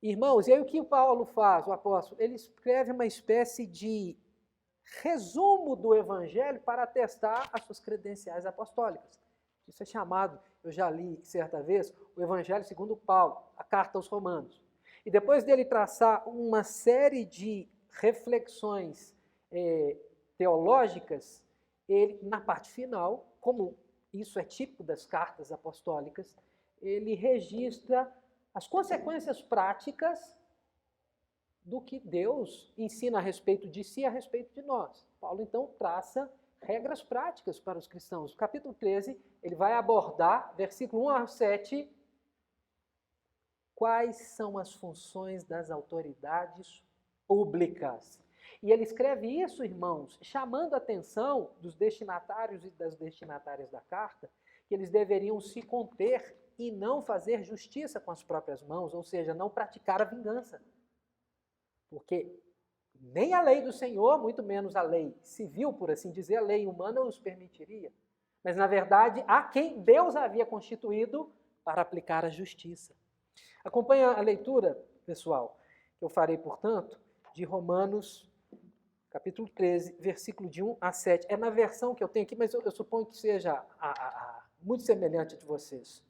Irmãos, e aí o que o Paulo faz, o apóstolo? Ele escreve uma espécie de resumo do Evangelho para atestar as suas credenciais apostólicas. Isso é chamado, eu já li certa vez, o Evangelho segundo Paulo, a carta aos Romanos. E depois dele traçar uma série de reflexões teológicas, ele, na parte final, como isso é típico das cartas apostólicas, ele registra as consequências práticas do que Deus ensina a respeito de si e a respeito de nós. Paulo, então, traça regras práticas para os cristãos. No capítulo 13, ele vai abordar, versículo 1 a 7, quais são as funções das autoridades públicas. E ele escreve isso, irmãos, chamando a atenção dos destinatários e das destinatárias da carta, que eles deveriam se conter e não fazer justiça com as próprias mãos, ou seja, não praticar a vingança. Porque nem a lei do Senhor, muito menos a lei civil, por assim dizer, a lei humana os permitiria. Mas, na verdade, há quem Deus havia constituído para aplicar a justiça. Acompanha a leitura, pessoal, que eu farei, portanto, de Romanos, capítulo 13, versículo de 1 a 7. É na versão que eu tenho aqui, mas eu suponho que seja muito semelhante de vocês.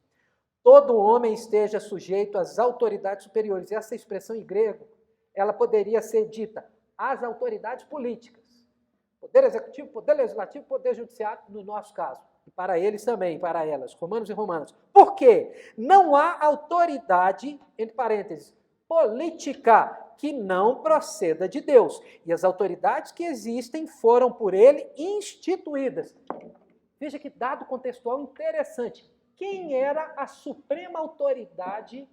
Todo homem esteja sujeito às autoridades superiores. E essa expressão em grego, ela poderia ser dita às autoridades políticas. Poder executivo, poder legislativo, poder judiciário, no nosso caso. E para eles também, para elas, romanos e romanas. Por quê? Não há autoridade, entre parênteses, política, que não proceda de Deus. E as autoridades que existem foram por ele instituídas. Veja que dado contextual interessante. Quem era a suprema autoridade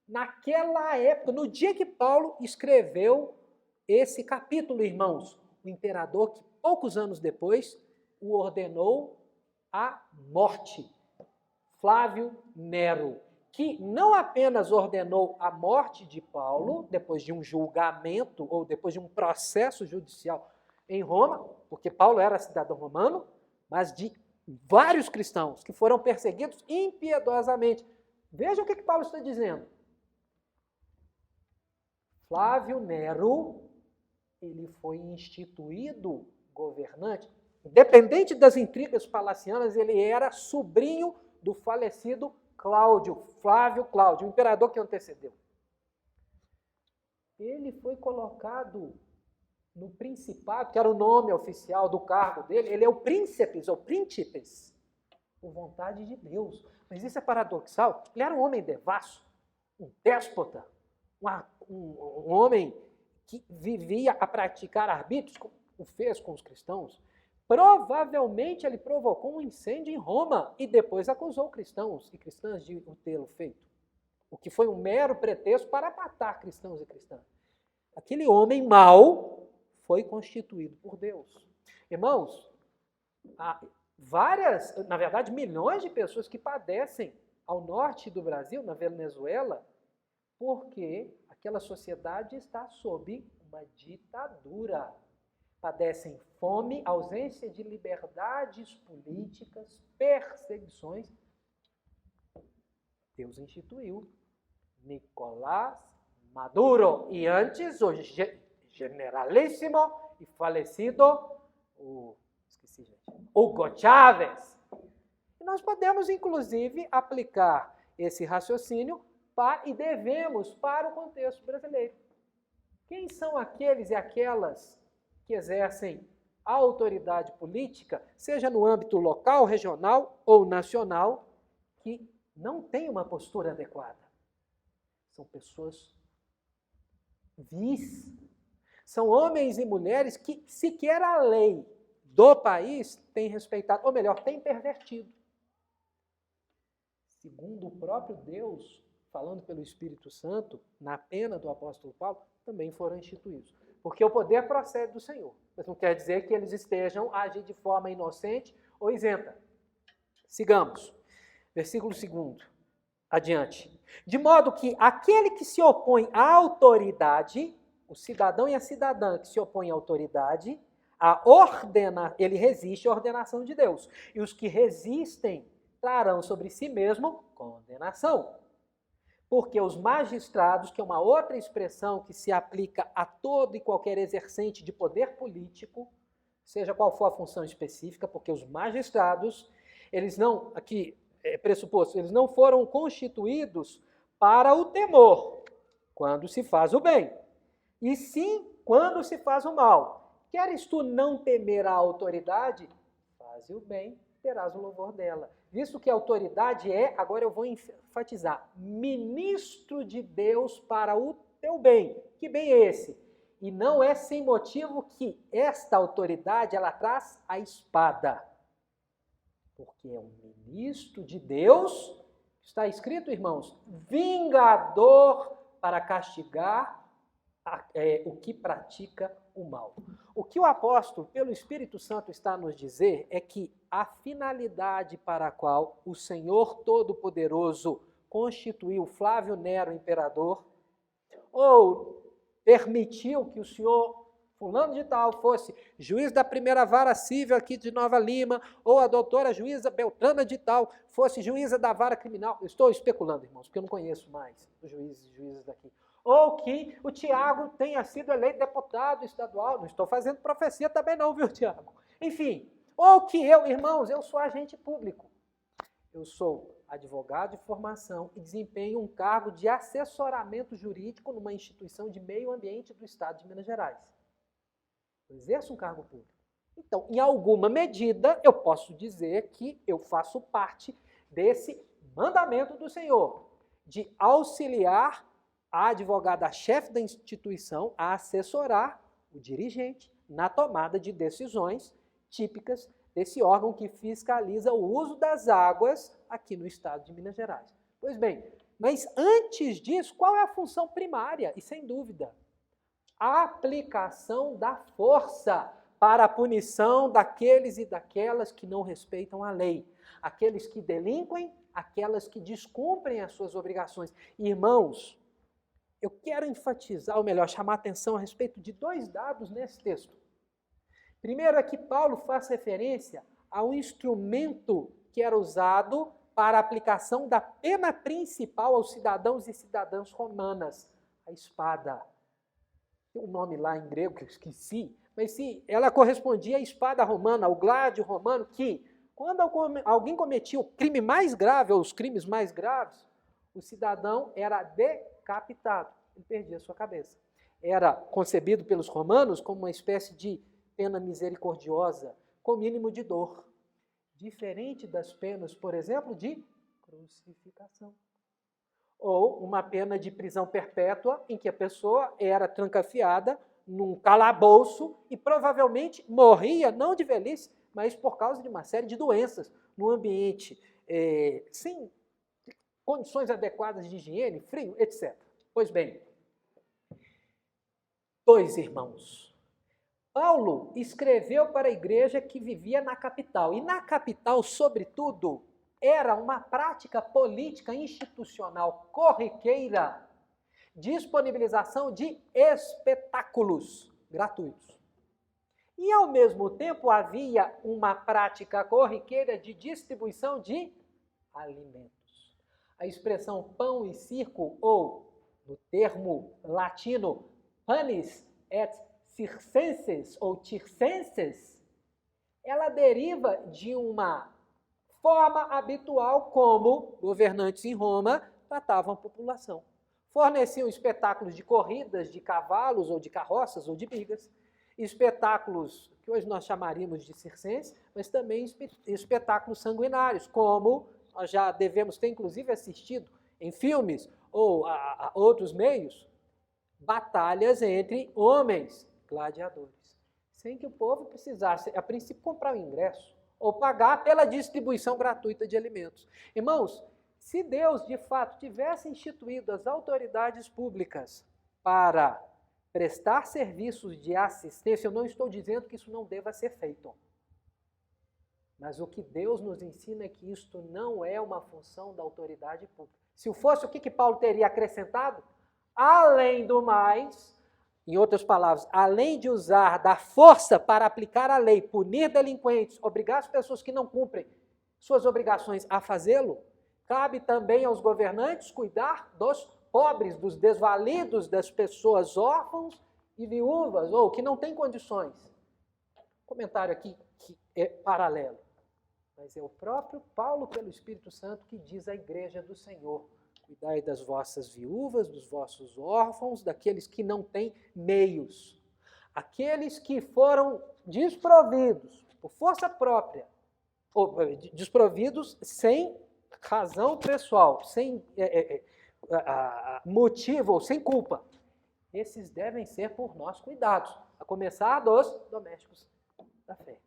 naquela época, no dia que Paulo escreveu esse capítulo, irmãos? O imperador que poucos anos depois, o ordenou à morte. Flávio Nero, que não apenas ordenou a morte de Paulo, depois de um julgamento ou depois de um processo judicial em Roma, porque Paulo era cidadão romano, mas de vários cristãos que foram perseguidos impiedosamente. Veja o que Paulo está dizendo. Flávio Nero, ele foi instituído governante. Independente das intrigas palacianas, ele era sobrinho do falecido Cláudio, Flávio Cláudio, o imperador que antecedeu. Ele foi colocado no principado, que era o nome oficial do cargo dele, ele é o príncipes, ou príncipes, por vontade de Deus. Mas isso é paradoxal. Ele era um homem devasso, um déspota, um homem que vivia a praticar arbítrios, como o fez com os cristãos. Provavelmente ele provocou um incêndio em Roma e depois acusou cristãos e cristãs de o tê-lo feito. O que foi um mero pretexto para matar cristãos e cristãs. Aquele homem mau foi constituído por Deus. Irmãos, há várias, na verdade, milhões de pessoas que padecem ao norte do Brasil, na Venezuela, porque aquela sociedade está sob uma ditadura. Padecem fome, ausência de liberdades políticas, perseguições. Deus instituiu Nicolás Maduro e antes o generalíssimo e falecido Hugo Chávez. E nós podemos, inclusive, aplicar esse raciocínio e devemos para o contexto brasileiro. Quem são aqueles e aquelas que exercem a autoridade política, seja no âmbito local, regional ou nacional, que não têm uma postura adequada? São pessoas vis. São homens e mulheres que sequer a lei do país tem respeitado, ou melhor, tem pervertido. Segundo o próprio Deus, falando pelo Espírito Santo, na pena do apóstolo Paulo, também foram instituídos. Porque o poder procede do Senhor. Mas não quer dizer que eles estejam a agir de forma inocente ou isenta. Sigamos. Versículo 2. Adiante. De modo que aquele que se opõe à autoridade, o cidadão e a cidadã que se opõem à autoridade, ele resiste à ordenação de Deus. E os que resistem trarão sobre si mesmo condenação. Porque os magistrados, que é uma outra expressão que se aplica a todo e qualquer exercente de poder político, seja qual for a função específica, porque os magistrados, eles não, aqui é pressuposto, eles não foram constituídos para o temor, quando se faz o bem, e sim quando se faz o mal. Queres tu não temer a autoridade? Faze o bem, terás o louvor dela. Visto que a autoridade é, agora eu vou enfatizar, ministro de Deus para o teu bem. Que bem é esse? E não é sem motivo que esta autoridade, ela traz a espada. Porque é um ministro de Deus, está escrito, irmãos, vingador para castigar o que pratica o mal. O que o apóstolo, pelo Espírito Santo, está a nos dizer é que a finalidade para a qual o Senhor Todo-Poderoso constituiu Flávio Nero imperador, ou permitiu que o senhor fulano de tal fosse juiz da primeira vara civil aqui de Nova Lima, ou a doutora juíza Beltrana de tal fosse juíza da vara criminal. Eu estou especulando, irmãos, porque eu não conheço mais os juízes e juízes daqui. Ou que o Tiago tenha sido eleito deputado estadual. Não estou fazendo profecia também não, viu, Tiago? Enfim, ou que eu, irmãos, eu sou agente público. Eu sou advogado de formação e desempenho um cargo de assessoramento jurídico numa instituição de meio ambiente do estado de Minas Gerais. Eu exerço um cargo público. Então, em alguma medida, eu posso dizer que eu faço parte desse mandamento do Senhor, de auxiliar a advogada-chefe da instituição a assessorar o dirigente na tomada de decisões típicas desse órgão que fiscaliza o uso das águas aqui no estado de Minas Gerais. Pois bem, mas antes disso, qual é a função primária? E sem dúvida, a aplicação da força para a punição daqueles e daquelas que não respeitam a lei, aqueles que delinquem, aquelas que descumprem as suas obrigações. Irmãos, eu quero enfatizar, ou melhor, chamar a atenção a respeito de 2 dados nesse texto. Primeiro é que Paulo faz referência ao instrumento que era usado para a aplicação da pena principal aos cidadãos e cidadãs romanas, a espada. Tem um nome lá em grego que eu esqueci, mas sim, ela correspondia à espada romana, ao gládio romano, que quando alguém cometia o crime mais grave, ou os crimes mais graves, o cidadão era decapitado, ele perdia a sua cabeça. Era concebido pelos romanos como uma espécie de pena misericordiosa, com mínimo de dor. Diferente das penas, por exemplo, de crucificação. Ou uma pena de prisão perpétua, em que a pessoa era trancafiada num calabouço e provavelmente morria, não de velhice, mas por causa de uma série de doenças, num ambiente sem condições adequadas de higiene, frio, etc. Pois bem, 2 irmãos. Paulo escreveu para a igreja que vivia na capital, e na capital, sobretudo, era uma prática política institucional corriqueira, disponibilização de espetáculos gratuitos. E, ao mesmo tempo, havia uma prática corriqueira de distribuição de alimentos. A expressão pão e circo, ou, no termo latino, panis et circenses, ou circenses, ela deriva de uma forma habitual como governantes em Roma tratavam a população. Forneciam espetáculos de corridas de cavalos, ou de carroças, ou de bigas, espetáculos que hoje nós chamaríamos de circenses, mas também espetáculos sanguinários, como nós já devemos ter, inclusive, assistido em filmes ou a outros meios, batalhas entre homens gladiadores, sem que o povo precisasse, a princípio, comprar o ingresso ou pagar pela distribuição gratuita de alimentos. Irmãos, se Deus, de fato, tivesse instituído as autoridades públicas para prestar serviços de assistência, eu não estou dizendo que isso não deva ser feito. Mas o que Deus nos ensina é que isto não é uma função da autoridade pública. Se fosse, o que Paulo teria acrescentado? Além do mais, em outras palavras, além de usar da força para aplicar a lei, punir delinquentes, obrigar as pessoas que não cumprem suas obrigações a fazê-lo, cabe também aos governantes cuidar dos pobres, dos desvalidos, das pessoas órfãos e viúvas, ou que não têm condições. Comentário aqui que é paralelo. Mas é o próprio Paulo, pelo Espírito Santo, que diz à igreja do Senhor: cuidai das vossas viúvas, dos vossos órfãos, daqueles que não têm meios. Aqueles que foram desprovidos por força própria, ou desprovidos sem razão pessoal, sem motivo ou sem culpa. Esses devem ser por nós cuidados, a começar dos domésticos da fé.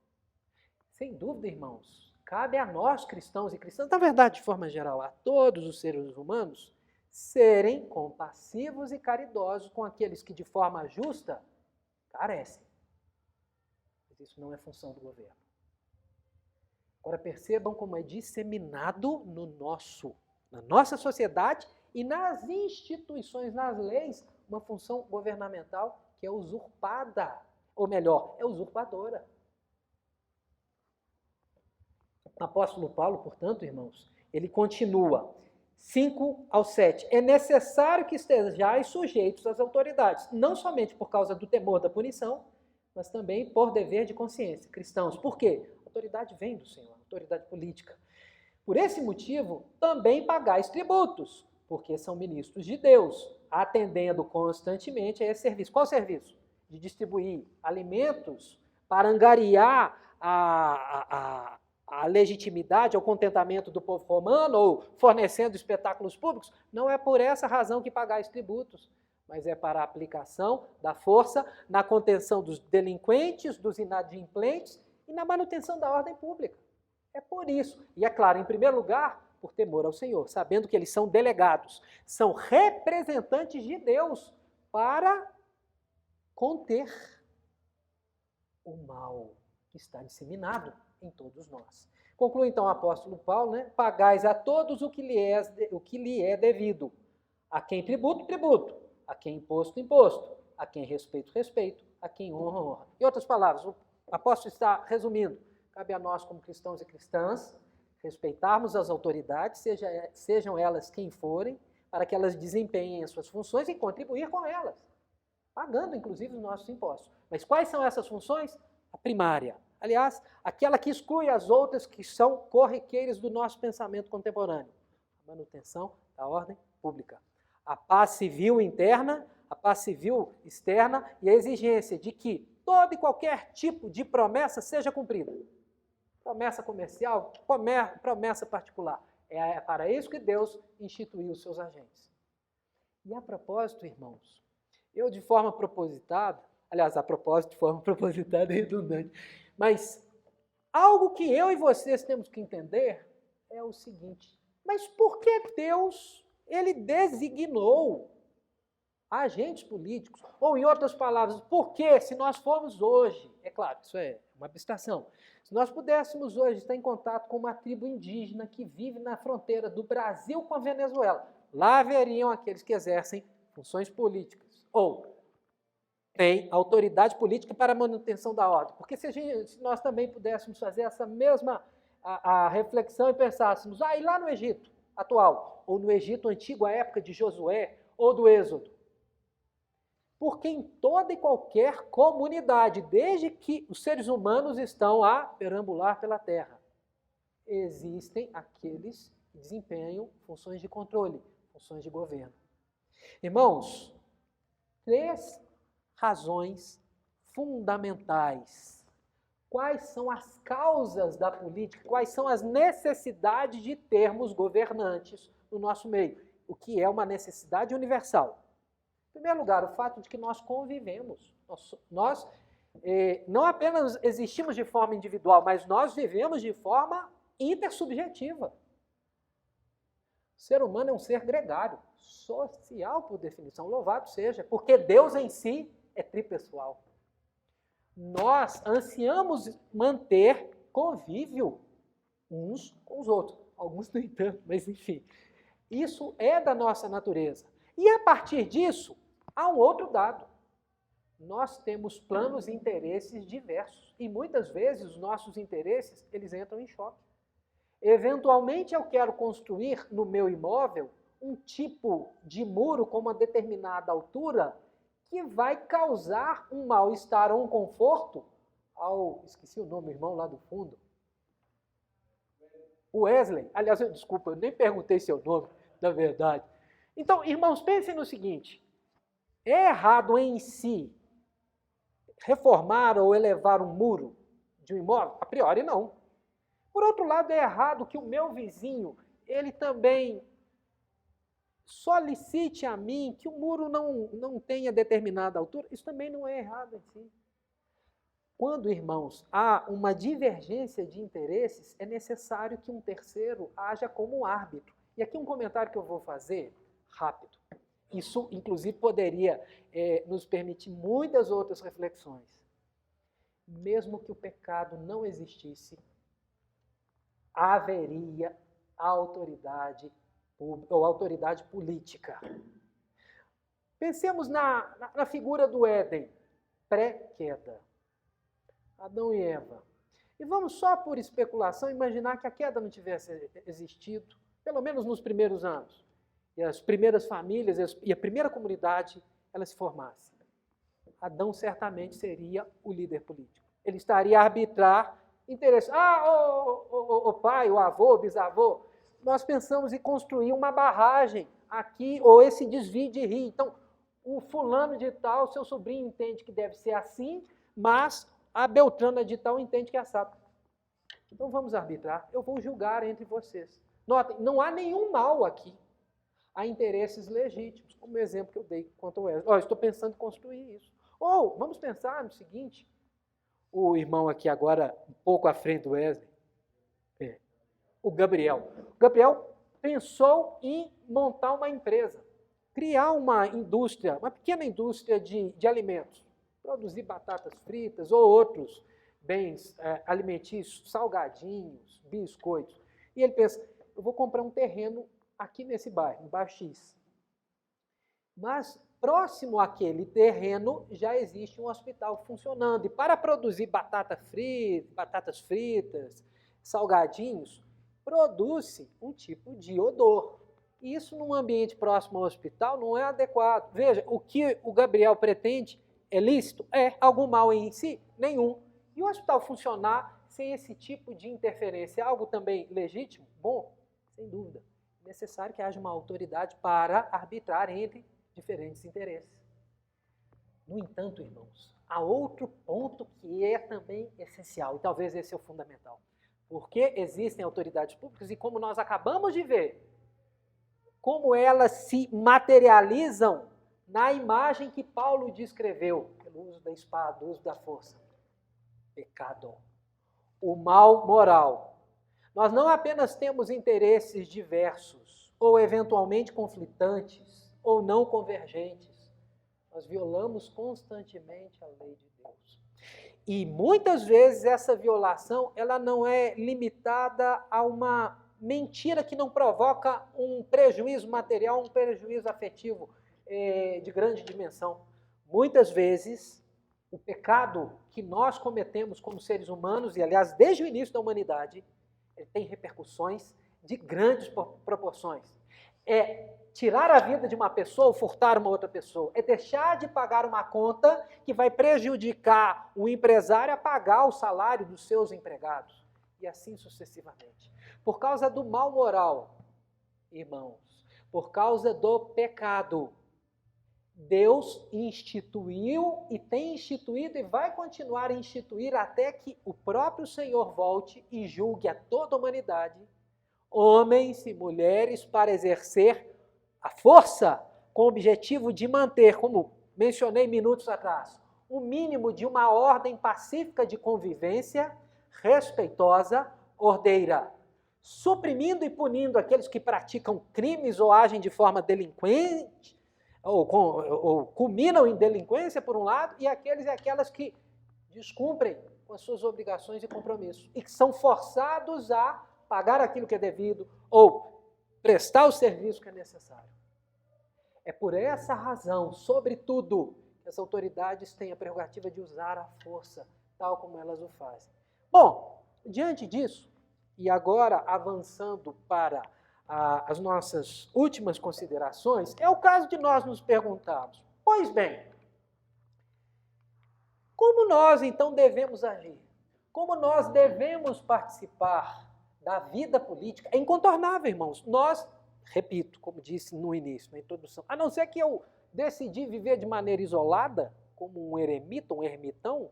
Sem dúvida, irmãos, cabe a nós, cristãos e cristãs, na verdade, de forma geral, a todos os seres humanos, serem compassivos e caridosos com aqueles que, de forma justa, carecem. Mas isso não é função do governo. Agora, percebam como é disseminado na nossa sociedade e nas instituições, nas leis, uma função governamental que é usurpada, ou melhor, é usurpadora. O apóstolo Paulo, portanto, irmãos, ele continua, 5 ao 7. É necessário que estejais sujeitos às autoridades, não somente por causa do temor da punição, mas também por dever de consciência. Cristãos, por quê? A autoridade vem do Senhor, a autoridade política. Por esse motivo, também pagais tributos, porque são ministros de Deus, atendendo constantemente a esse serviço. Qual serviço? De distribuir alimentos para angariar a legitimidade, ao contentamento do povo romano, ou fornecendo espetáculos públicos. Não é por essa razão que pagais tributos, mas é para a aplicação da força na contenção dos delinquentes, dos inadimplentes e na manutenção da ordem pública. É por isso. E é claro, em primeiro lugar, por temor ao Senhor, sabendo que eles são delegados, são representantes de Deus para conter o mal que está disseminado em todos nós. Conclui então o apóstolo Paulo, né? Pagais a todos o que lhe é devido. A quem tributo, tributo. A quem imposto, imposto. A quem respeito, respeito. A quem honra, honra. Em outras palavras, o apóstolo está resumindo. Cabe a nós, como cristãos e cristãs, respeitarmos as autoridades, sejam elas quem forem, para que elas desempenhem as suas funções e contribuir com elas, pagando, inclusive, os nossos impostos. Mas quais são essas funções? A primária. Aliás, aquela que exclui as outras que são corriqueiras do nosso pensamento contemporâneo. A manutenção da ordem pública. A paz civil interna, a paz civil externa e a exigência de que todo e qualquer tipo de promessa seja cumprida. Promessa comercial, promessa particular. É para isso que Deus instituiu os seus agentes. E a propósito, irmãos, eu de forma propositada, aliás, a propósito, de forma propositada é redundante, mas algo que eu e vocês temos que entender é o seguinte: mas por que Deus, ele designou agentes políticos? Ou, em outras palavras, por que, se nós formos hoje, é claro, isso é uma abstração, se nós pudéssemos hoje estar em contato com uma tribo indígena que vive na fronteira do Brasil com a Venezuela, lá haveriam aqueles que exercem funções políticas, ou têm autoridade política para a manutenção da ordem. Porque se nós também pudéssemos fazer essa mesma a reflexão e pensássemos, e lá no Egito atual, ou no Egito antigo, a época de Josué, ou do Êxodo, porque em toda e qualquer comunidade, desde que os seres humanos estão a perambular pela terra, existem aqueles que desempenham funções de controle, funções de governo. Irmãos, 3 razões fundamentais. Quais são as causas da política? Quais são as necessidades de termos governantes no nosso meio? O que é uma necessidade universal? Em primeiro lugar, o fato de que nós convivemos. Nós não apenas existimos de forma individual, mas nós vivemos de forma intersubjetiva. O ser humano é um ser gregário, social por definição, louvado seja, porque Deus em si é tripessoal. Nós ansiamos manter convívio uns com os outros. Alguns nem tanto, mas enfim. Isso é da nossa natureza. E a partir disso, há um outro dado. Nós temos planos e interesses diversos. E muitas vezes os nossos interesses, eles entram em choque. Eventualmente eu quero construir no meu imóvel um tipo de muro com uma determinada altura que vai causar um mal-estar ou um conforto esqueci o nome, irmão lá do fundo. O Wesley. Aliás, desculpa, eu nem perguntei seu nome, na verdade. Então, irmãos, pensem no seguinte: é errado em si reformar ou elevar um muro de um imóvel? A priori, não. Por outro lado, é errado que o meu vizinho, ele também solicite a mim que o muro não tenha determinada altura. Isso também não é errado em si. Quando, irmãos, há uma divergência de interesses, é necessário que um terceiro haja como árbitro. E aqui um comentário que eu vou fazer, rápido. Isso, inclusive, poderia nos permitir muitas outras reflexões. Mesmo que o pecado não existisse, haveria autoridade pública ou autoridade política. Pensemos na figura do Éden, pré-queda. Adão e Eva. E vamos só por especulação imaginar que a queda não tivesse existido, pelo menos nos primeiros anos. E as primeiras famílias e a primeira comunidade, ela se formasse. Adão certamente seria o líder político. Ele estaria a arbitrar interesses. O pai, o avô, o bisavô, nós pensamos em construir uma barragem aqui, ou esse desvio de rio. Então, o fulano de tal, seu sobrinho entende que deve ser assim, mas a Beltrana de tal entende que é assado. Então vamos arbitrar, eu vou julgar entre vocês. Notem, não há nenhum mal aqui. Há interesses legítimos, como o exemplo que eu dei quanto ao Wesley. Estou pensando em construir isso. Ou, vamos pensar no seguinte, o irmão aqui agora, um pouco à frente do Wesley, o Gabriel. O Gabriel pensou em montar uma empresa, criar uma indústria, uma pequena indústria de alimentos. produzir batatas fritas ou outros bens alimentícios, salgadinhos, biscoitos. E ele pensa, eu vou comprar um terreno aqui nesse bairro, no bairro X. Mas próximo àquele terreno já existe um hospital funcionando. E para produzir batatas fritas, salgadinhos, produz-se um tipo de odor. E isso num ambiente próximo ao hospital não é adequado. Veja, o que o Gabriel pretende é lícito? É. Algum mal em si? Nenhum. E o hospital funcionar sem esse tipo de interferência é algo também legítimo? Bom, sem dúvida. É necessário que haja uma autoridade para arbitrar entre diferentes interesses. No entanto, irmãos, há outro ponto que é também essencial, e talvez esse é o fundamental. Porque existem autoridades públicas e como nós acabamos de ver, como elas se materializam na imagem que Paulo descreveu, pelo uso da espada, do uso da força. Pecado. O mal moral. Nós não apenas temos interesses diversos, ou eventualmente conflitantes, ou não convergentes. Nós violamos constantemente a lei de Deus. E muitas vezes essa violação, ela não é limitada a uma mentira que não provoca um prejuízo material, um prejuízo afetivo de grande dimensão. Muitas vezes, o pecado que nós cometemos como seres humanos, e aliás, desde o início da humanidade, ele tem repercussões de grandes proporções. É tirar a vida de uma pessoa ou furtar uma outra pessoa. É deixar de pagar uma conta que vai prejudicar o empresário a pagar o salário dos seus empregados. E assim sucessivamente. Por causa do mal moral, irmãos, por causa do pecado, Deus instituiu e tem instituído e vai continuar a instituir até que o próprio Senhor volte e julgue a toda a humanidade, homens e mulheres, para exercer a força com o objetivo de manter, como mencionei minutos atrás, o mínimo de uma ordem pacífica de convivência, respeitosa, ordeira, suprimindo e punindo aqueles que praticam crimes ou agem de forma delinquente, ou culminam em delinquência, por um lado, e aqueles e aquelas que descumprem com as suas obrigações e compromissos, e que são forçados a pagar aquilo que é devido, ou prestar o serviço que é necessário. É por essa razão, sobretudo, que as autoridades têm a prerrogativa de usar a força, tal como elas o fazem. Bom, diante disso, e agora avançando para as nossas últimas considerações, é o caso de nós nos perguntarmos, pois bem, como nós então devemos agir? Como nós devemos participar da vida política? É incontornável, irmãos. Nós, repito, como disse no início, na introdução, a não ser que eu decidi viver de maneira isolada, como um eremita, um ermitão,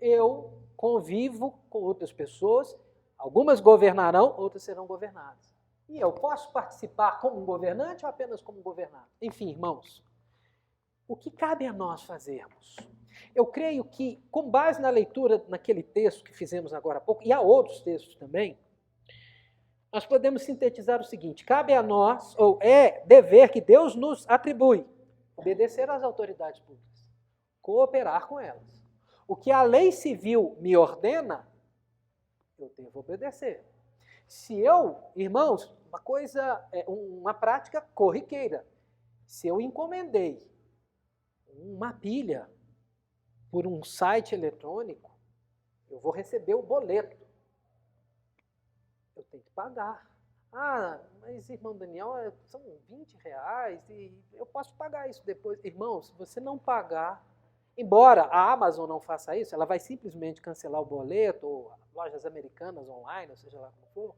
eu convivo com outras pessoas, algumas governarão, outras serão governadas. E eu posso participar como um governante ou apenas como um governado? Enfim, irmãos, o que cabe a nós fazermos? Eu creio que, com base na leitura naquele texto que fizemos agora há pouco, e há outros textos também, nós podemos sintetizar o seguinte: cabe a nós, ou é dever que Deus nos atribui, obedecer às autoridades públicas, cooperar com elas. O que a lei civil me ordena, eu devo obedecer. Se eu, irmãos, uma prática corriqueira, se eu encomendei uma pilha por um site eletrônico, eu vou receber o boleto. Eu tenho que pagar. Ah, mas irmão Daniel, são R$20 e eu posso pagar isso depois. Irmãos, se você não pagar, embora a Amazon não faça isso, ela vai simplesmente cancelar o boleto, ou lojas americanas online, ou seja lá como for.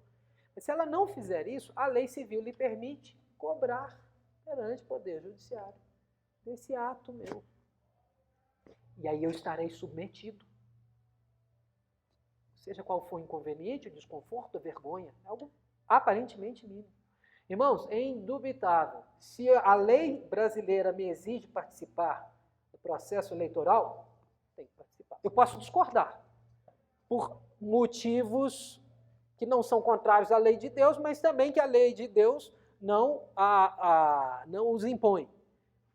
Mas se ela não fizer isso, a lei civil lhe permite cobrar perante o Poder Judiciário desse ato meu. E aí eu estarei submetido. Seja qual for o inconveniente, o desconforto, a vergonha, é algo aparentemente mínimo. Irmãos, é indubitável. Se a lei brasileira me exige participar do processo eleitoral, tem que participar. Eu posso discordar por motivos que não são contrários à lei de Deus, mas também que a lei de Deus não os impõe.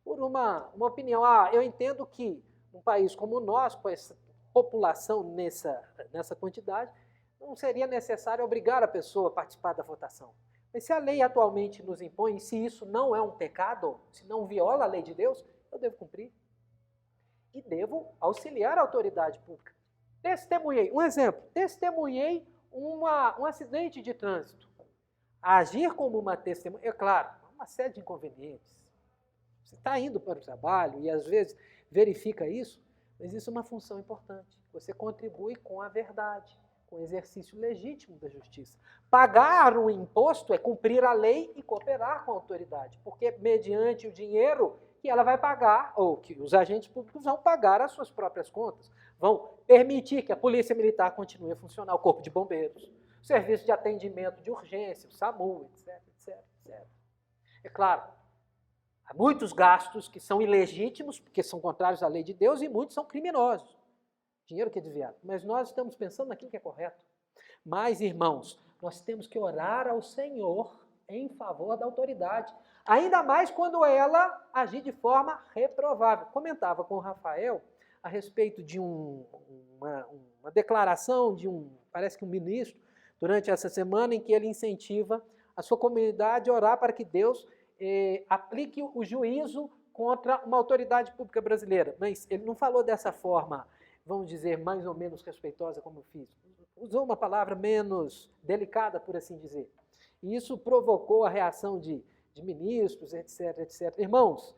Por uma opinião, eu entendo que num país como o nosso, com essa população nessa quantidade, não seria necessário obrigar a pessoa a participar da votação. Mas se a lei atualmente nos impõe, e se isso não é um pecado, se não viola a lei de Deus, eu devo cumprir. E devo auxiliar a autoridade pública. Testemunhei, um exemplo, testemunhei um acidente de trânsito. Agir como uma testemunha, é claro, uma série de inconvenientes. Você está indo para o trabalho e às vezes verifica isso, mas isso é uma função importante. Você contribui com a verdade, com o exercício legítimo da justiça. Pagar um imposto é cumprir a lei e cooperar com a autoridade, porque mediante o dinheiro que ela vai pagar, ou que os agentes públicos vão pagar as suas próprias contas, vão permitir que a Polícia Militar continue a funcionar, o Corpo de Bombeiros, o Serviço de Atendimento de Urgência, o SAMU, etc. É claro, há muitos gastos que são ilegítimos, porque são contrários à lei de Deus, e muitos são criminosos. Dinheiro que é desviado. Mas nós estamos pensando naquilo que é correto. Mas, irmãos, nós temos que orar ao Senhor em favor da autoridade. Ainda mais quando ela agir de forma reprovável. Comentava com o Rafael a respeito de uma declaração de parece que um ministro, durante essa semana, em que ele incentiva a sua comunidade a orar para que Deus aplique o juízo contra uma autoridade pública brasileira. Mas ele não falou dessa forma, vamos dizer, mais ou menos respeitosa como eu fiz. Usou uma palavra menos delicada, por assim dizer. E isso provocou a reação de ministros, etc. Irmãos,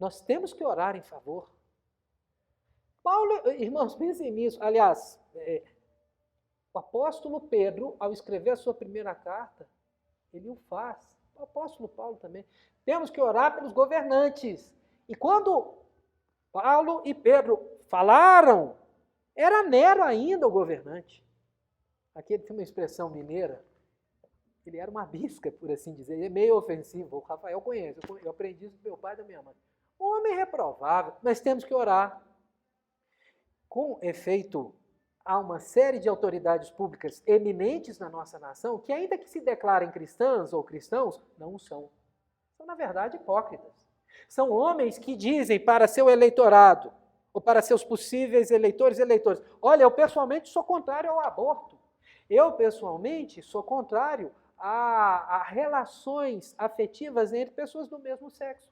nós temos que orar em favor. Paulo, irmãos, pensem nisso. Aliás, o apóstolo Pedro, ao escrever a sua primeira carta, ele o faz. O apóstolo Paulo também. Temos que orar pelos governantes. E quando Paulo e Pedro falaram, era Nero ainda o governante. Aqui ele tem uma expressão mineira, ele era uma bisca, por assim dizer, ele é meio ofensivo, o Rafael conhece, eu aprendi isso do meu pai e da minha mãe. Homem reprovável, mas temos que orar. Com efeito, há uma série de autoridades públicas eminentes na nossa nação que, ainda que se declarem cristãs ou cristãos, não são. São, na verdade, hipócritas. São homens que dizem para seu eleitorado, ou para seus possíveis eleitores, olha, eu pessoalmente sou contrário ao aborto. Eu, pessoalmente, sou contrário a relações afetivas entre pessoas do mesmo sexo.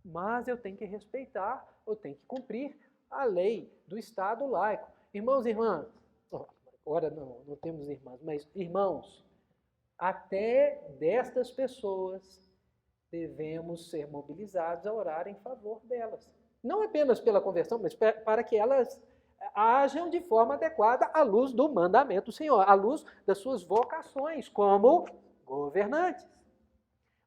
Mas eu tenho que respeitar, eu tenho que cumprir a lei do Estado laico. Irmãos e irmãs, agora não temos irmãs, mas irmãos, até destas pessoas devemos ser mobilizados a orar em favor delas. Não apenas pela conversão, mas para que elas ajam de forma adequada à luz do mandamento do Senhor, à luz das suas vocações como governantes.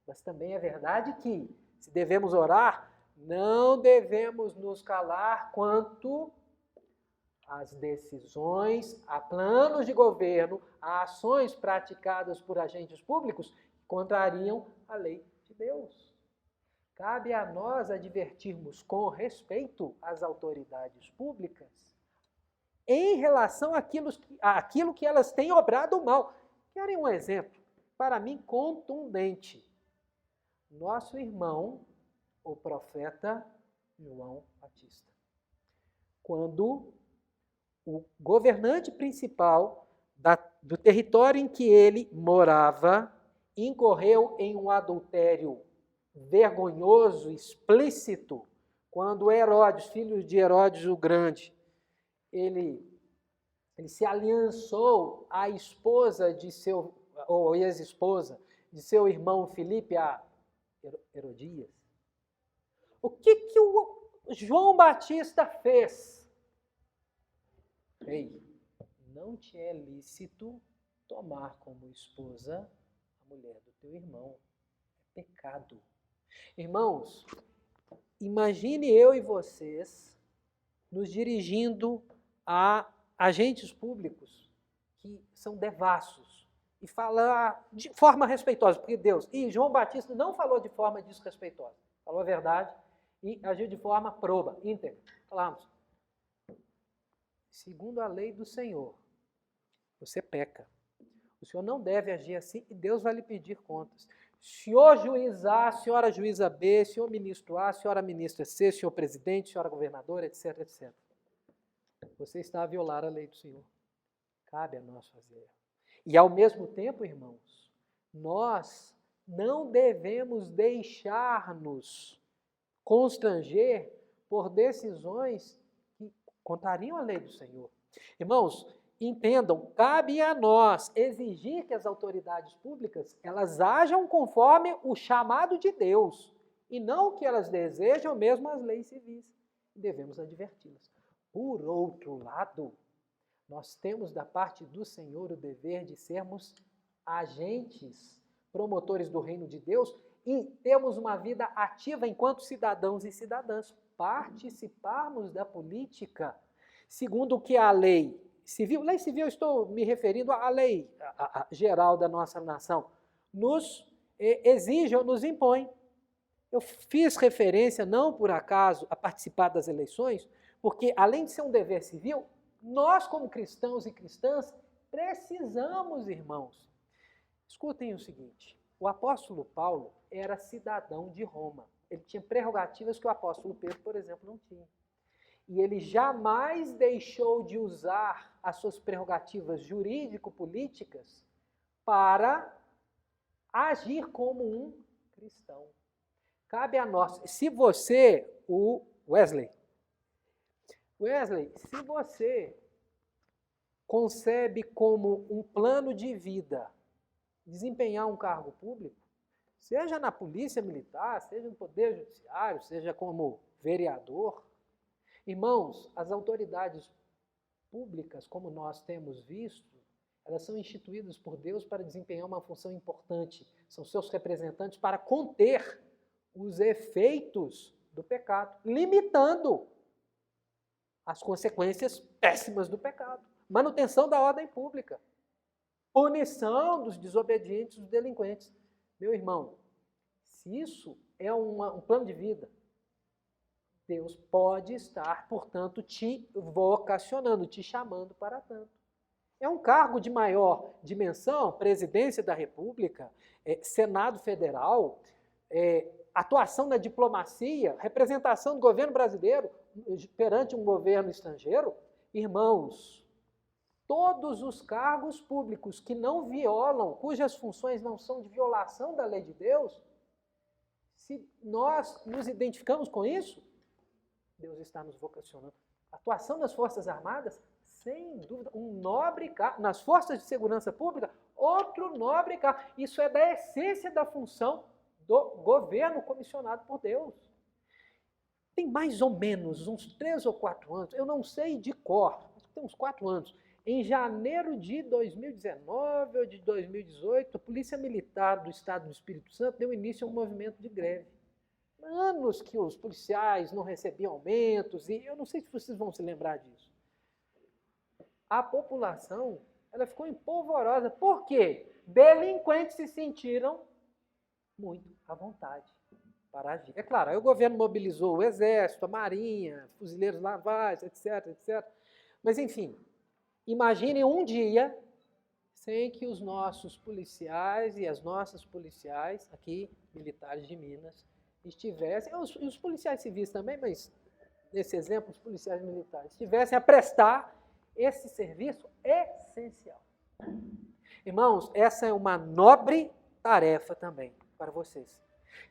Mas também é verdade que, se devemos orar, não devemos nos calar quanto às decisões, a planos de governo, a ações praticadas por agentes públicos que contrariam a lei de Deus. Cabe a nós advertirmos com respeito às autoridades públicas em relação àquilo que elas têm obrado mal. Querem um exemplo? Para mim, contundente. Nosso irmão, o profeta João Batista. Quando o governante principal do território em que ele morava incorreu em um adultério vergonhoso, explícito, quando Herodes, filho de Herodes o Grande, ele se aliançou à esposa ou ex-esposa de seu irmão Filipe, a Herodias. O que o João Batista fez? Ei, não te é lícito tomar como esposa a mulher do teu irmão. É pecado. Irmãos, imagine eu e vocês nos dirigindo a agentes públicos que são devassos e falar de forma respeitosa, porque Deus, e João Batista não falou de forma desrespeitosa, falou a verdade e agiu de forma proba, íntegra. Falamos, segundo a lei do Senhor, você peca. O Senhor não deve agir assim e Deus vai lhe pedir contas. senhor juiz A, senhora juíza B, senhor ministro A, senhora ministra C, senhor presidente, senhora governadora, etc, etc. Você está a violar a lei do Senhor. Cabe a nós fazer. E ao mesmo tempo, irmãos, nós não devemos deixar-nos constranger por decisões que contrariam a lei do Senhor. Irmãos, entendam, cabe a nós exigir que as autoridades públicas elas ajam conforme o chamado de Deus e não o que elas desejam, mesmo as leis civis. Devemos adverti-las. Por outro lado, nós temos da parte do Senhor o dever de sermos agentes, promotores do reino de Deus e temos uma vida ativa enquanto cidadãos e cidadãs. Participarmos da política segundo o que a lei civil, estou me referindo à lei geral da nossa nação, nos exige ou nos impõe. Eu fiz referência, não por acaso, a participar das eleições, porque além de ser um dever civil, nós como cristãos e cristãs precisamos, irmãos. Escutem o seguinte, o apóstolo Paulo era cidadão de Roma. Ele tinha prerrogativas que o apóstolo Pedro, por exemplo, não tinha. E ele jamais deixou de usar as suas prerrogativas jurídico-políticas para agir como um cristão. Cabe a nós. Se você, Wesley, se você concebe como um plano de vida desempenhar um cargo público, seja na polícia militar, seja no poder judiciário, seja como vereador, irmãos, as autoridades públicas, como nós temos visto, elas são instituídas por Deus para desempenhar uma função importante. São seus representantes para conter os efeitos do pecado, limitando as consequências péssimas do pecado. Manutenção da ordem pública, punição dos desobedientes, dos delinquentes. Meu irmão, se isso é um plano de vida, Deus pode estar, portanto, te vocacionando, te chamando para tanto. É um cargo de maior dimensão, presidência da República, Senado Federal, atuação na diplomacia, representação do governo brasileiro perante um governo estrangeiro. Irmãos, todos os cargos públicos que não violam, cujas funções não são de violação da lei de Deus, se nós nos identificamos com isso, Deus está nos vocacionando. Atuação nas Forças Armadas, sem dúvida, um nobre cargo. Nas Forças de Segurança Pública, outro nobre cargo. Isso é da essência da função do governo comissionado por Deus. Tem mais ou menos uns 3 ou 4 anos, eu não sei de cor, tem uns 4 anos, em janeiro de 2019 ou de 2018, a Polícia Militar do Estado do Espírito Santo deu início a um movimento de greve. Anos que os policiais não recebiam aumentos, e eu não sei se vocês vão se lembrar disso. A população, ela ficou empolvorosa. Por quê? Delinquentes se sentiram muito à vontade para agir. É claro, aí o governo mobilizou o Exército, a Marinha, fuzileiros navais, etc, etc. Mas, enfim, imaginem um dia sem que os nossos policiais e as nossas policiais, aqui, militares de Minas, estivessem, e os policiais civis também, mas nesse exemplo, os policiais militares, estivessem a prestar esse serviço essencial. Irmãos, essa é uma nobre tarefa também para vocês.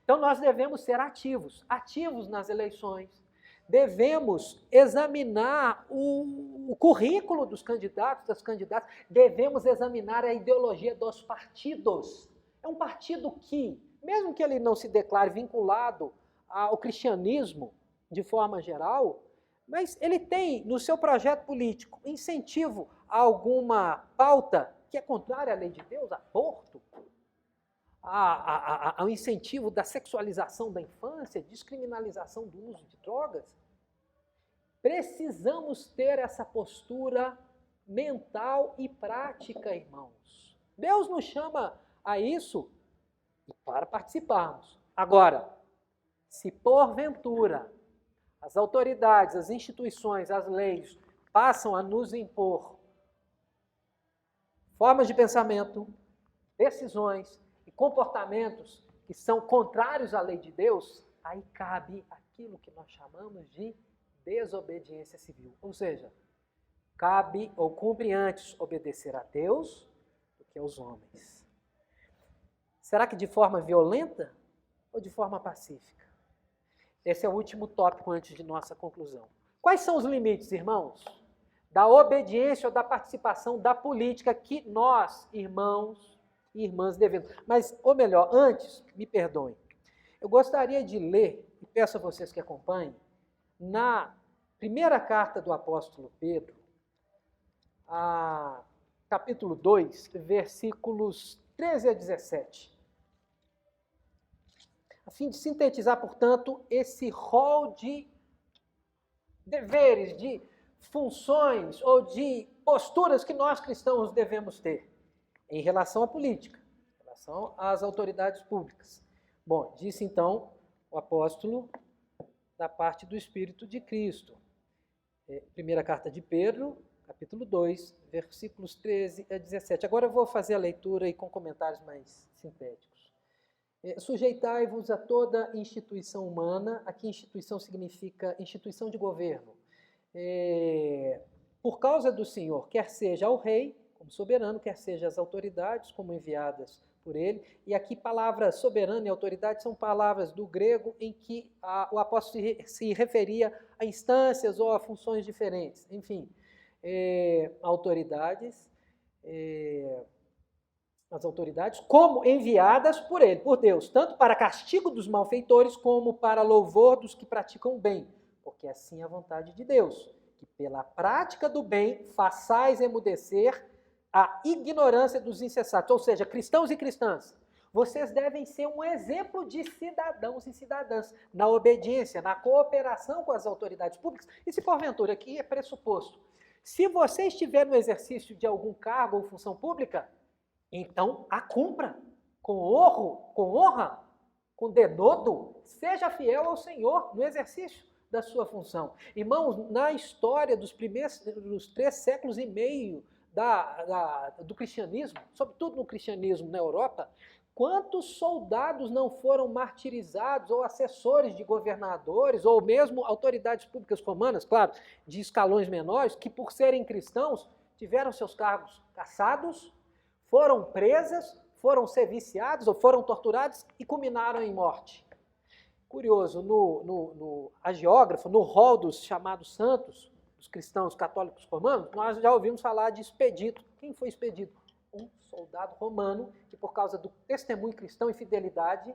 Então, nós devemos ser ativos nas eleições, devemos examinar o currículo dos candidatos, das candidatas, devemos examinar a ideologia dos partidos. É um partido que, mesmo que ele não se declare vinculado ao cristianismo de forma geral, mas ele tem no seu projeto político incentivo a alguma pauta que é contrária à lei de Deus, aborto, ao incentivo da sexualização da infância, descriminalização do uso de drogas. Precisamos ter essa postura mental e prática, irmãos. Deus nos chama a isso para participarmos. Agora, se porventura as autoridades, as instituições, as leis passam a nos impor formas de pensamento, decisões, e comportamentos que são contrários à lei de Deus, aí cabe aquilo que nós chamamos de desobediência civil. Ou seja, cabe ou cumpre antes obedecer a Deus do que aos homens. Será que de forma violenta ou de forma pacífica? Esse é o último tópico antes de nossa conclusão. Quais são os limites, irmãos, da obediência ou da participação da política que nós, irmãos e irmãs, devemos? Mas, ou melhor, antes, me perdoem, eu gostaria de ler, e peço a vocês que acompanhem, na primeira carta do apóstolo Pedro, capítulo 2, versículos 13 a 17. A fim de sintetizar, portanto, esse rol de deveres, de funções ou de posturas que nós cristãos devemos ter em relação à política, em relação às autoridades públicas. Bom, disse então o apóstolo da parte do Espírito de Cristo. Primeira carta de Pedro, capítulo 2, versículos 13 a 17. Agora eu vou fazer a leitura e com comentários mais sintéticos. Sujeitai-vos a toda instituição humana. Aqui instituição significa instituição de governo. Por causa do Senhor, quer seja ao rei, como soberano, quer seja às autoridades, como enviadas por ele. E aqui palavras soberano e autoridade são palavras do grego em que o apóstolo se referia a instâncias ou a funções diferentes. Enfim, autoridades... as autoridades, como enviadas por ele, por Deus, tanto para castigo dos malfeitores, como para louvor dos que praticam o bem, porque assim é a vontade de Deus, que pela prática do bem façais emudecer a ignorância dos insensatos, ou seja, cristãos e cristãs, vocês devem ser um exemplo de cidadãos e cidadãs, na obediência, na cooperação com as autoridades públicas, e se porventura, aqui é pressuposto, se você estiver no exercício de algum cargo ou função pública, então, a cumpra com honra, com denodo, seja fiel ao Senhor no exercício da sua função. Irmãos, na história dos 3 séculos e meio do cristianismo, sobretudo no cristianismo na Europa, quantos soldados não foram martirizados, ou assessores de governadores, ou mesmo autoridades públicas romanas, claro, de escalões menores, que por serem cristãos tiveram seus cargos cassados, foram presas, foram ser viciados ou foram torturados e culminaram em morte. Curioso, no hagiógrafo, no rol dos chamados santos, os cristãos católicos romanos, nós já ouvimos falar de Expedito. Quem foi Expedito? Um soldado romano que, por causa do testemunho cristão e fidelidade,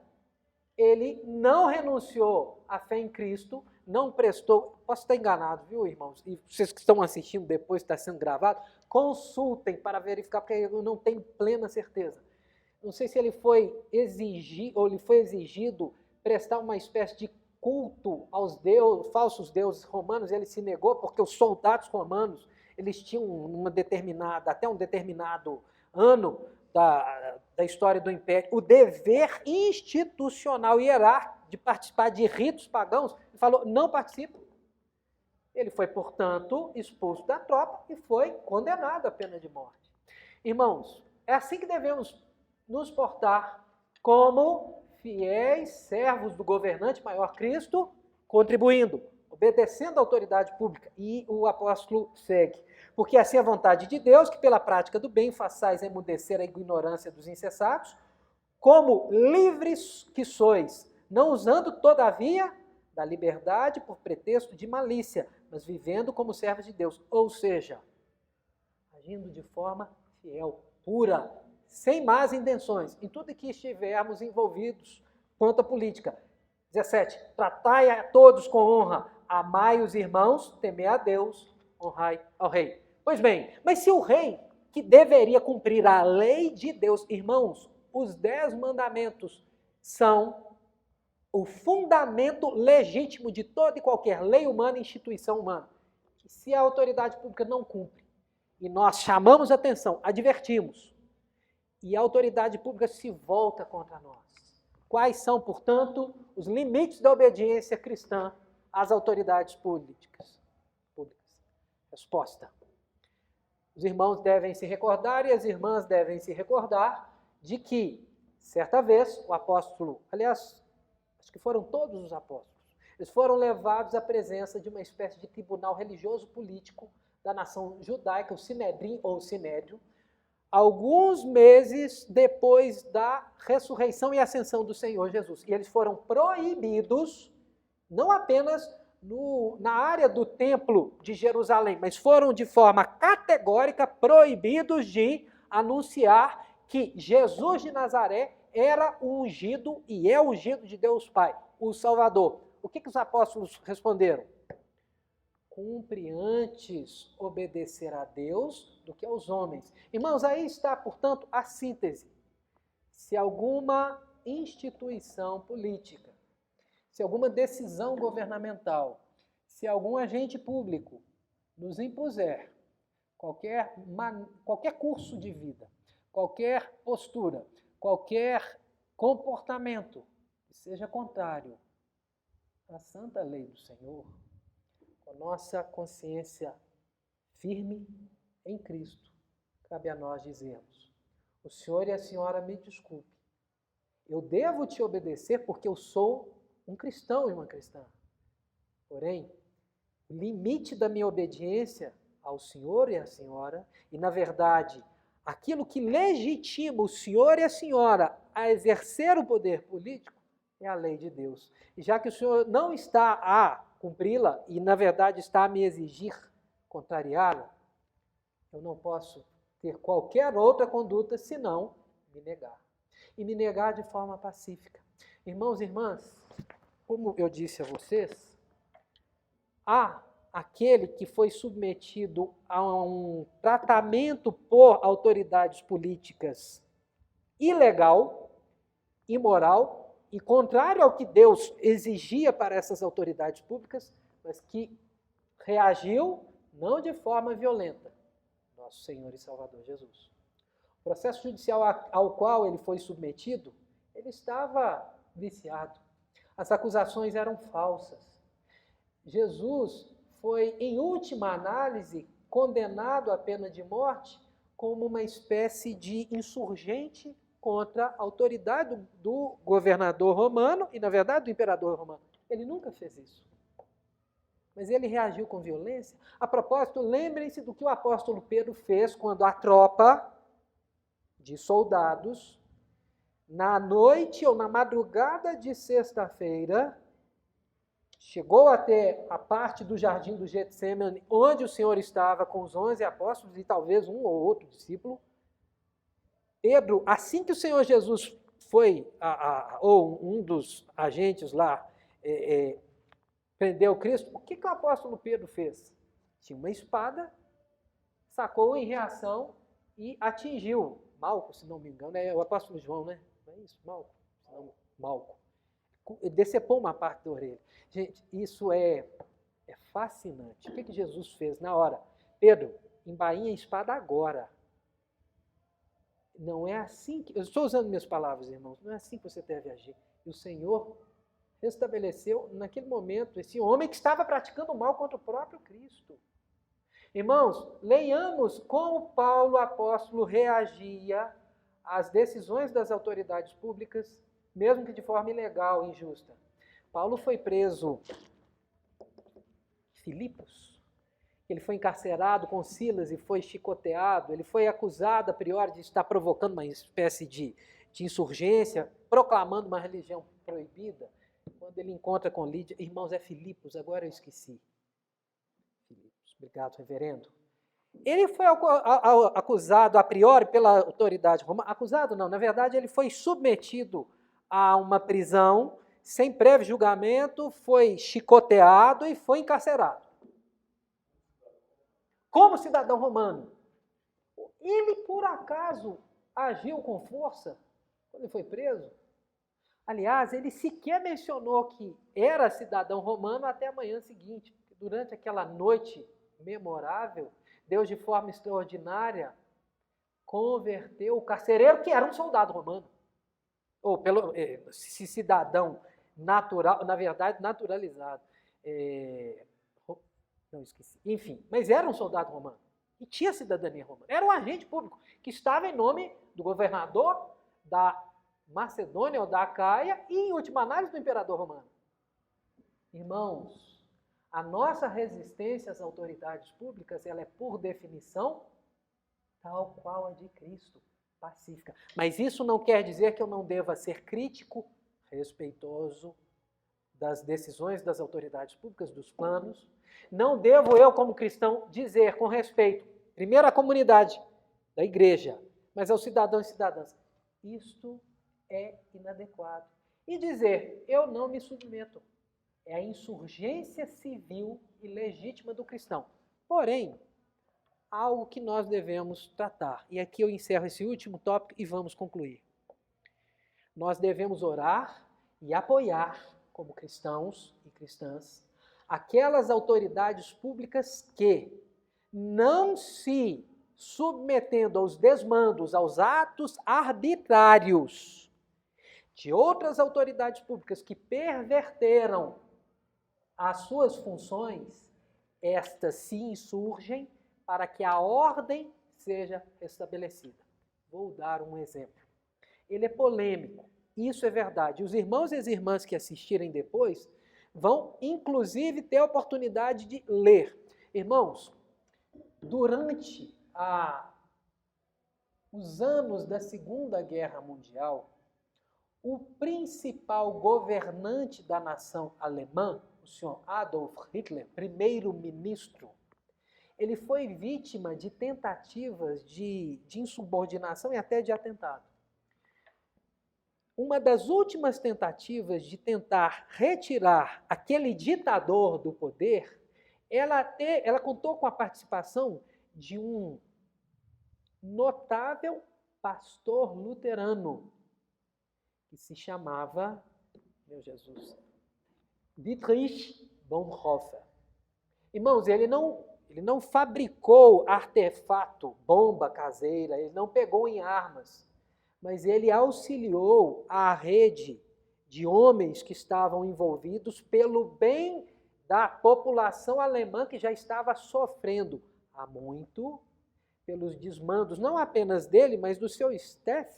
ele não renunciou à fé em Cristo, não prestou... Posso estar enganado, viu, irmãos? E vocês que estão assistindo depois, está sendo gravado, consultem para verificar, porque eu não tenho plena certeza. Não sei se ele foi exigido prestar uma espécie de culto aos falsos deuses romanos, e ele se negou, porque os soldados romanos, eles tinham até um determinado ano da história do Império, o dever institucional e hierárquico de participar de ritos pagãos. Ele falou, não participo. Ele foi, portanto, expulso da tropa e foi condenado à pena de morte. Irmãos, é assim que devemos nos portar como fiéis servos do governante maior Cristo, contribuindo, obedecendo à autoridade pública. E o apóstolo segue. Porque assim é a vontade de Deus, que pela prática do bem façais emudecer a ignorância dos insensatos, como livres que sois, não usando, todavia, da liberdade por pretexto de malícia, mas vivendo como servos de Deus. Ou seja, agindo de forma fiel, pura, sem más intenções, em tudo que estivermos envolvidos quanto à política. 17. Tratai a todos com honra, amai os irmãos, temei a Deus, honrai ao rei. Pois bem, mas se o rei, que deveria cumprir a lei de Deus, irmãos, os 10 mandamentos são o fundamento legítimo de toda e qualquer lei humana e instituição humana. E se a autoridade pública não cumpre, e nós chamamos atenção, advertimos, e a autoridade pública se volta contra nós, quais são, portanto, os limites da obediência cristã às autoridades políticas? Resposta. Os irmãos devem se recordar e as irmãs devem se recordar de que certa vez, o apóstolo, aliás, acho que foram todos os apóstolos, eles foram levados à presença de uma espécie de tribunal religioso político da nação judaica, o Sinedrim ou Sinédrio, alguns meses depois da ressurreição e ascensão do Senhor Jesus. E eles foram proibidos, não apenas na área do templo de Jerusalém, mas foram de forma categórica proibidos de anunciar que Jesus de Nazaré era o ungido e é o ungido de Deus Pai, o Salvador. O que os apóstolos responderam? Cumpre antes obedecer a Deus do que aos homens. Irmãos, aí está, portanto, a síntese. Se alguma instituição política, se alguma decisão governamental, se algum agente público nos impuser qualquer curso de vida, qualquer postura, qualquer comportamento que seja contrário à santa lei do Senhor, com nossa consciência firme em Cristo, cabe a nós dizermos: o Senhor e a Senhora me desculpe, eu devo te obedecer porque eu sou um cristão e uma cristã. Porém, o limite da minha obediência ao Senhor e à Senhora, e na verdade, aquilo que legitima o Senhor e a Senhora a exercer o poder político, é a lei de Deus. E já que o Senhor não está a cumpri-la, e na verdade está a me exigir contrariá-la, eu não posso ter qualquer outra conduta senão me negar. E me negar de forma pacífica. Irmãos e irmãs, como eu disse a vocês, há aquele que foi submetido a um tratamento por autoridades políticas ilegal, imoral e contrário ao que Deus exigia para essas autoridades públicas, mas que reagiu não de forma violenta, nosso Senhor e Salvador Jesus. O processo judicial ao qual ele foi submetido, ele estava viciado. As acusações eram falsas. Jesus foi, em última análise, condenado à pena de morte como uma espécie de insurgente contra a autoridade do governador romano e, na verdade, do imperador romano. Ele nunca fez isso. Mas ele reagiu com violência. A propósito, lembrem-se do que o apóstolo Pedro fez quando a tropa de soldados, na noite ou na madrugada de sexta-feira, chegou até a parte do jardim do Getsemane, onde o Senhor estava com os 11 apóstolos e talvez um ou outro discípulo. Pedro, assim que o Senhor Jesus foi, ou um dos agentes lá, prendeu Cristo, o que o apóstolo Pedro fez? Tinha uma espada, sacou em reação e atingiu Malco, se não me engano, é o apóstolo João, né? Não é isso? Malco? Não, Malco. Decepou uma parte da orelha. Gente, isso é fascinante. O que Jesus fez na hora? Pedro, embainha a espada agora. Não é assim que... Eu estou usando minhas palavras, irmãos. Não é assim que você deve agir. E o Senhor restabeleceu, naquele momento, esse homem que estava praticando mal contra o próprio Cristo. Irmãos, leiamos como Paulo, apóstolo, reagia às decisões das autoridades públicas, mesmo que de forma ilegal e injusta. Paulo foi preso em Filipos, ele foi encarcerado com Silas e foi chicoteado, ele foi acusado a priori de estar provocando uma espécie de insurgência, proclamando uma religião proibida. Quando ele encontra com Lídia, irmãos, é Filipos, agora eu esqueci. Filipos, obrigado, reverendo. Ele foi acusado a priori pela autoridade romana, acusado não, na verdade ele foi submetido a uma prisão sem prévio julgamento, foi chicoteado e foi encarcerado. Como cidadão romano. Ele, por acaso, agiu com força quando ele foi preso? Aliás, ele sequer mencionou que era cidadão romano até a manhã seguinte. Durante aquela noite memorável, Deus, de forma extraordinária, converteu o carcereiro, que era um soldado romano. Ou cidadão natural, na verdade, naturalizado. Não esqueci. Enfim, mas era um soldado romano. E tinha cidadania romana. Era um agente público que estava em nome do governador, Macedônia ou da Acaia e, em última análise, do imperador romano. Irmãos, a nossa resistência às autoridades públicas, ela é, por definição, tal qual a de Cristo, pacífica. Mas isso não quer dizer que eu não deva ser crítico, respeitoso das decisões das autoridades públicas, dos planos. Não devo eu, como cristão, dizer com respeito, primeiro à comunidade da igreja, mas aos cidadãos e cidadãs, isto é inadequado. E dizer, eu não me submeto. É a insurgência civil e legítima do cristão. Porém, algo que nós devemos tratar. E aqui eu encerro esse último tópico e vamos concluir. Nós devemos orar e apoiar, como cristãos e cristãs, aquelas autoridades públicas que, não se submetendo aos desmandos, aos atos arbitrários de outras autoridades públicas que perverteram as suas funções, estas se insurgem para que a ordem seja restabelecida. Vou dar um exemplo. Ele é polêmico, isso é verdade. Os irmãos e as irmãs que assistirem depois vão, inclusive, ter a oportunidade de ler. Irmãos, durante os anos da Segunda Guerra Mundial, o principal governante da nação alemã, o senhor Adolf Hitler, primeiro-ministro, ele foi vítima de tentativas de insubordinação e até de atentado. Uma das últimas tentativas de tentar retirar aquele ditador do poder, ela contou com a participação de um notável pastor luterano, que se chamava, meu Jesus, Dietrich Bonhoeffer. Irmãos, ele não fabricou artefato, bomba caseira, ele não pegou em armas, mas ele auxiliou a rede de homens que estavam envolvidos pelo bem da população alemã que já estava sofrendo há muito pelos desmandos, não apenas dele, mas do seu staff,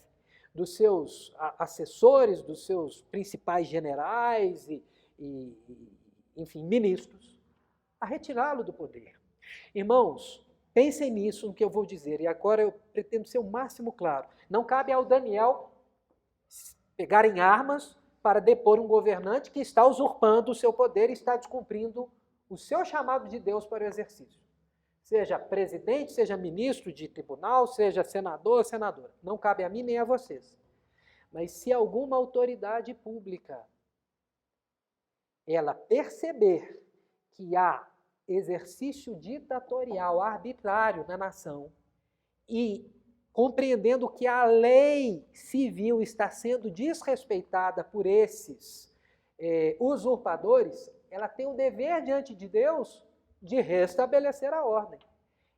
dos seus assessores, dos seus principais generais e enfim, ministros, a retirá-lo do poder. Irmãos, pensem nisso, no que eu vou dizer, e agora eu pretendo ser o máximo claro. Não cabe ao Daniel pegar em armas para depor um governante que está usurpando o seu poder e está descumprindo o seu chamado de Deus para o exercício. Seja presidente, seja ministro de tribunal, seja senador, senadora. Não cabe a mim nem a vocês. Mas se alguma autoridade pública ela perceber que há exercício ditatorial arbitrário na nação e compreendendo que a lei civil está sendo desrespeitada por esses usurpadores, ela tem o dever diante de Deus de restabelecer a ordem.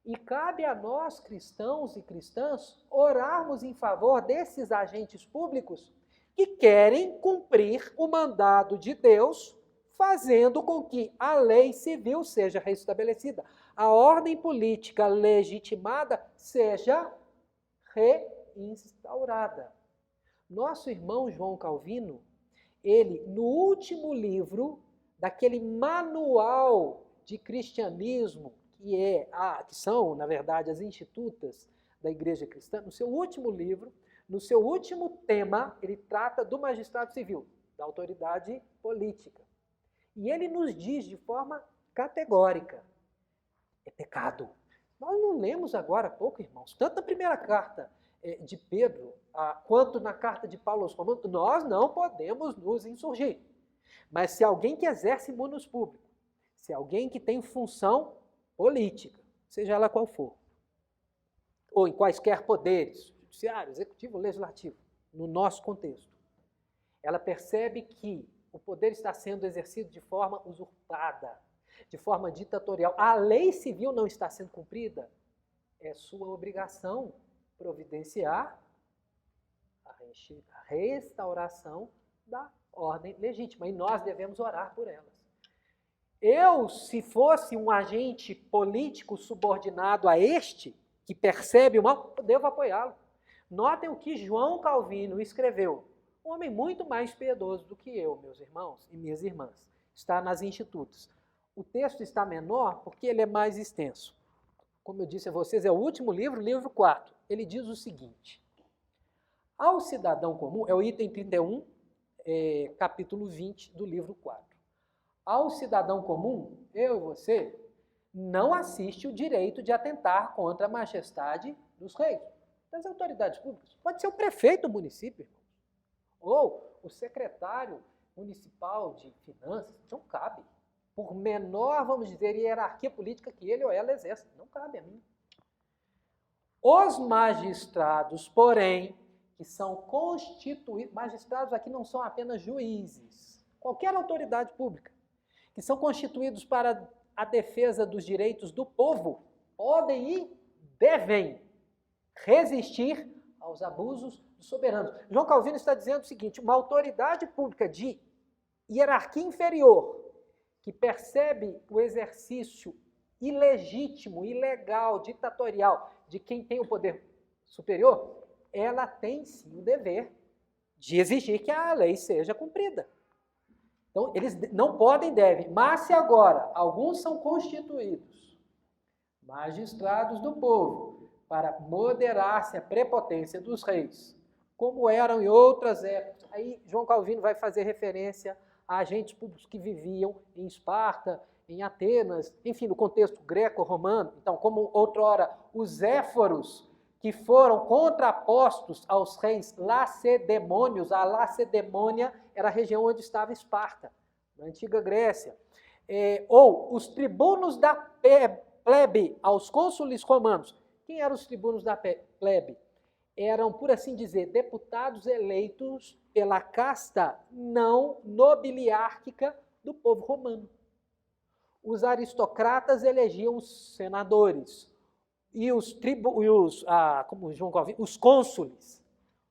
E cabe a nós, cristãos e cristãs, orarmos em favor desses agentes públicos que querem cumprir o mandado de Deus, fazendo com que a lei civil seja restabelecida, a ordem política legitimada seja reinstaurada. Nosso irmão João Calvino, ele, no último livro daquele manual de cristianismo, que são, na verdade, as institutas da igreja cristã, no seu último livro, no seu último tema, ele trata do magistrado civil, da autoridade política. E ele nos diz de forma categórica, é pecado. Nós não lemos agora há pouco, irmãos, tanto na primeira carta de Pedro, quanto na carta de Paulo aos Romanos, nós não podemos nos insurgir. Mas se alguém que exerce munus público, se alguém que tem função política, seja ela qual for, ou em quaisquer poderes, judiciário, executivo, legislativo, no nosso contexto, ela percebe que o poder está sendo exercido de forma usurpada, de forma ditatorial, a lei civil não está sendo cumprida, é sua obrigação providenciar a restauração da ordem legítima, e nós devemos orar por elas. Eu, se fosse um agente político subordinado a este, que percebe o mal, eu devo apoiá-lo. Notem o que João Calvino escreveu Um homem muito mais piedoso do que eu, meus irmãos e minhas irmãs. Está nas Institutas. O texto está menor porque ele é mais extenso. Como eu disse a vocês, é o último livro, livro 4. Ele diz o seguinte: ao cidadão comum, é o item 31, capítulo 20 do livro 4. Ao cidadão comum, eu e você, não assiste o direito de atentar contra a majestade dos reis, das autoridades públicas. Pode ser o prefeito do município, irmão, ou o secretário municipal de finanças. Não cabe. Por menor, vamos dizer, hierarquia política que ele ou ela exerce. Não cabe a mim. Os magistrados, porém, que são constituídos, magistrados aqui não são apenas juízes, qualquer autoridade pública, que são constituídos para a defesa dos direitos do povo, podem e devem resistir aos abusos dos soberanos. João Calvino está dizendo o seguinte: uma autoridade pública de hierarquia inferior, que percebe o exercício ilegítimo, ilegal, ditatorial de quem tem o poder superior, ela tem sim o dever de exigir que a lei seja cumprida. Então, eles não podem e devem. Mas se agora alguns são constituídos magistrados do povo para moderar-se a prepotência dos reis, como eram em outras épocas, aí João Calvino vai fazer referência a agentes públicos que viviam em Esparta, em Atenas, enfim, no contexto greco-romano. Então, como outrora os éforos, que foram contrapostos aos reis lacedemônios. A Lacedemônia era a região onde estava Esparta, na antiga Grécia. Ou os tribunos da plebe aos cônsules romanos. Quem eram os tribunos da plebe? Eram, por assim dizer, deputados eleitos pela casta não nobiliárquica do povo romano. Os aristocratas elegiam os senadores e os cônsules.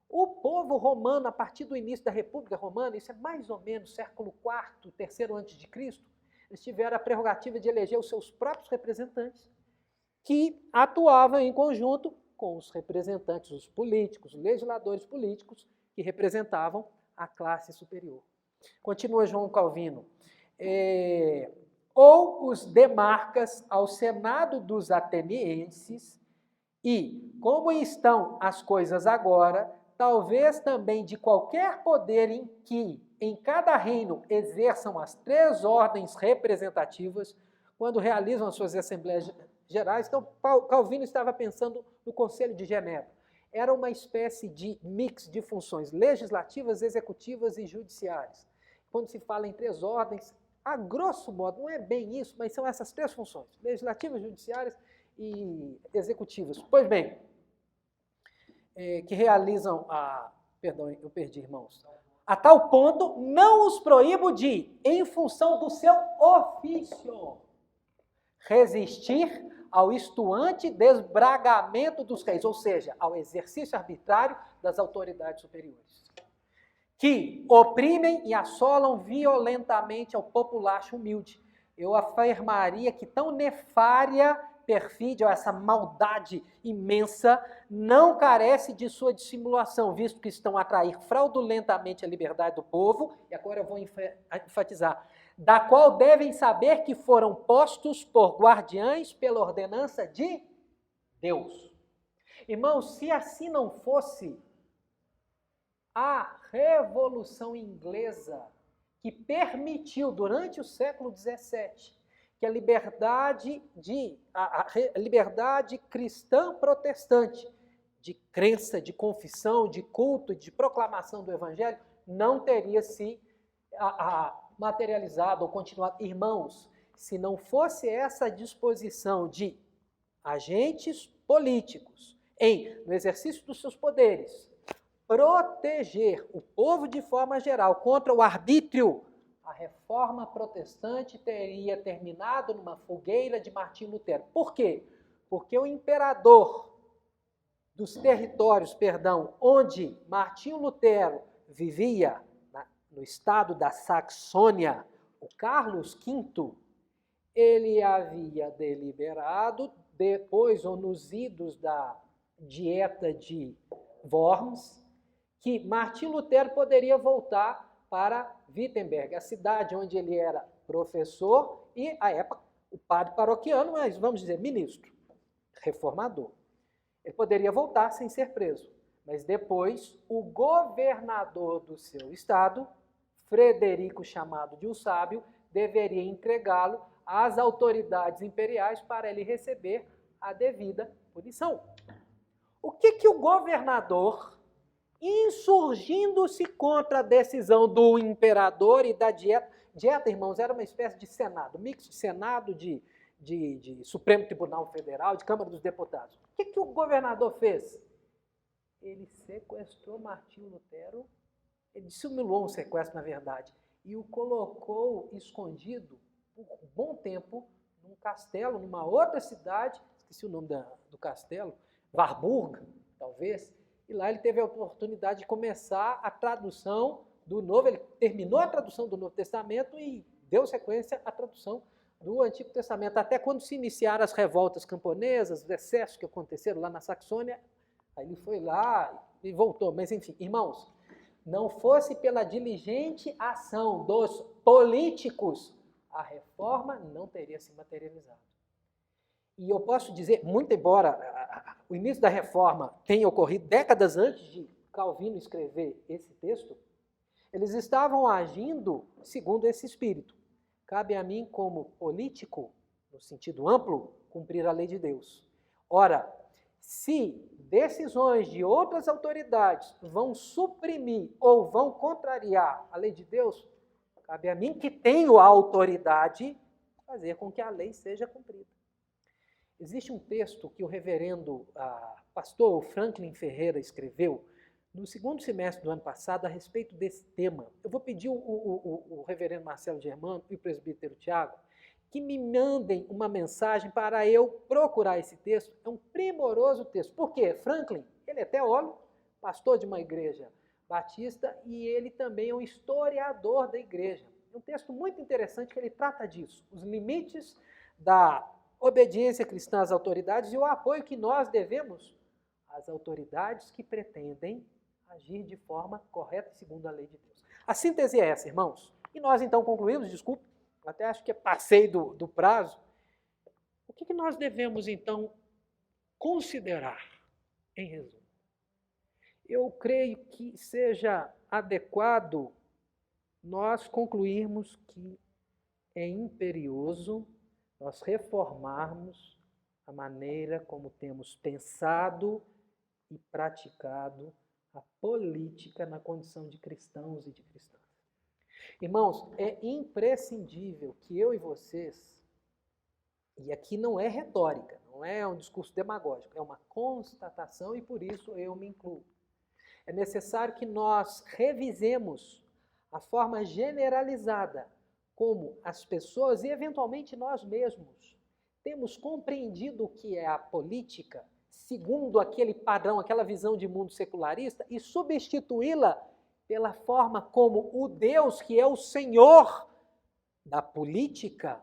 O povo romano, a partir do início da República Romana, isso é mais ou menos século IV, terceiro antes de Cristo, eles tiveram a prerrogativa de eleger os seus próprios representantes, que atuavam em conjunto com os representantes, os políticos, os legisladores políticos, que representavam a classe superior. Continua João Calvino. Ou os demarcas ao Senado dos atenienses e, como estão as coisas agora, talvez também de qualquer poder em que em cada reino exerçam as 3 ordens representativas, quando realizam as suas assembleias gerais. Então, Calvino estava pensando no Conselho de Genebra. Era uma espécie de mix de funções legislativas, executivas e judiciárias. Quando se fala em 3 ordens, a grosso modo, não é bem isso, mas são essas 3 funções, legislativas, judiciárias e executivas. Pois bem, que realizam perdão, eu perdi, irmãos. A tal ponto, não os proíbo de, em função do seu ofício, resistir ao estuante desbragamento dos reis, ou seja, ao exercício arbitrário das autoridades superiores, que oprimem e assolam violentamente ao populacho humilde. Eu afirmaria que tão nefária perfídia, ou essa maldade imensa, não carece de sua dissimulação, visto que estão a atrair fraudulentamente a liberdade do povo, e agora eu vou enfatizar, da qual devem saber que foram postos por guardiães pela ordenança de Deus. Irmãos, se assim não fosse, a Revolução Inglesa, que permitiu, durante o século XVII, que a liberdade cristã protestante, de crença, de confissão, de culto, de proclamação do Evangelho, não teria se materializado ou continuado. Irmãos, se não fosse essa disposição de agentes políticos no exercício dos seus poderes, proteger o povo de forma geral contra o arbítrio, a reforma protestante teria terminado numa fogueira de Martinho Lutero. Por quê? Porque o imperador dos territórios, onde Martinho Lutero vivia, no estado da Saxônia, o Carlos V, ele havia deliberado, depois ou nos idos da dieta de Worms, que Martim Lutero poderia voltar para Wittenberg, a cidade onde ele era professor e, à época, o padre paroquiano, mas vamos dizer, ministro, reformador. Ele poderia voltar sem ser preso, mas depois o governador do seu estado, Frederico, chamado de o Sábio, deveria entregá-lo às autoridades imperiais para ele receber a devida punição. O que o governador, insurgindo-se contra a decisão do imperador e da dieta, irmãos, era uma espécie de senado, mix de senado, de Supremo Tribunal Federal, de Câmara dos Deputados. O que o governador fez? Ele sequestrou Martinho Lutero, ele dissimulou um sequestro, na verdade, e o colocou escondido por um bom tempo num castelo, numa outra cidade, esqueci o nome do castelo, Warburg, talvez, e lá ele teve a oportunidade de começar a tradução do Novo, ele terminou a tradução do Novo Testamento e deu sequência à tradução do Antigo Testamento, até quando se iniciaram as revoltas camponesas, os excessos que aconteceram lá na Saxônia, aí ele foi lá e voltou, mas enfim, irmãos, não fosse pela diligente ação dos políticos, a reforma não teria se materializado. E eu posso dizer, muito embora o início da reforma tenha ocorrido décadas antes de Calvino escrever esse texto, eles estavam agindo segundo esse espírito. Cabe a mim, como político, no sentido amplo, cumprir a lei de Deus. Ora, se decisões de outras autoridades vão suprimir ou vão contrariar a lei de Deus, cabe a mim, que tenho a autoridade, fazer com que a lei seja cumprida. Existe um texto que o reverendo pastor Franklin Ferreira escreveu no segundo semestre do ano passado a respeito desse tema. Eu vou pedir o reverendo Marcelo Germano e o presbítero Tiago que me mandem uma mensagem para eu procurar esse texto. É um primoroso texto. Por quê? Franklin, ele é teólogo, pastor de uma igreja batista e ele também é um historiador da igreja. É um texto muito interessante que ele trata disso, os limites da obediência cristã às autoridades e o apoio que nós devemos às autoridades que pretendem agir de forma correta segundo a lei de Deus. A síntese é essa, irmãos. E nós então concluímos, desculpe, até acho que passei do prazo. O que nós devemos então considerar, em resumo? Eu creio que seja adequado nós concluirmos que é imperioso nós reformarmos a maneira como temos pensado e praticado a política na condição de cristãos e de cristãs. Irmãos, é imprescindível que eu e vocês, e aqui não é retórica, não é um discurso demagógico, é uma constatação e por isso eu me incluo. É necessário que nós revisemos a forma generalizada como as pessoas e eventualmente nós mesmos temos compreendido o que é a política segundo aquele padrão, aquela visão de mundo secularista e substituí-la pela forma como o Deus, que é o Senhor da política,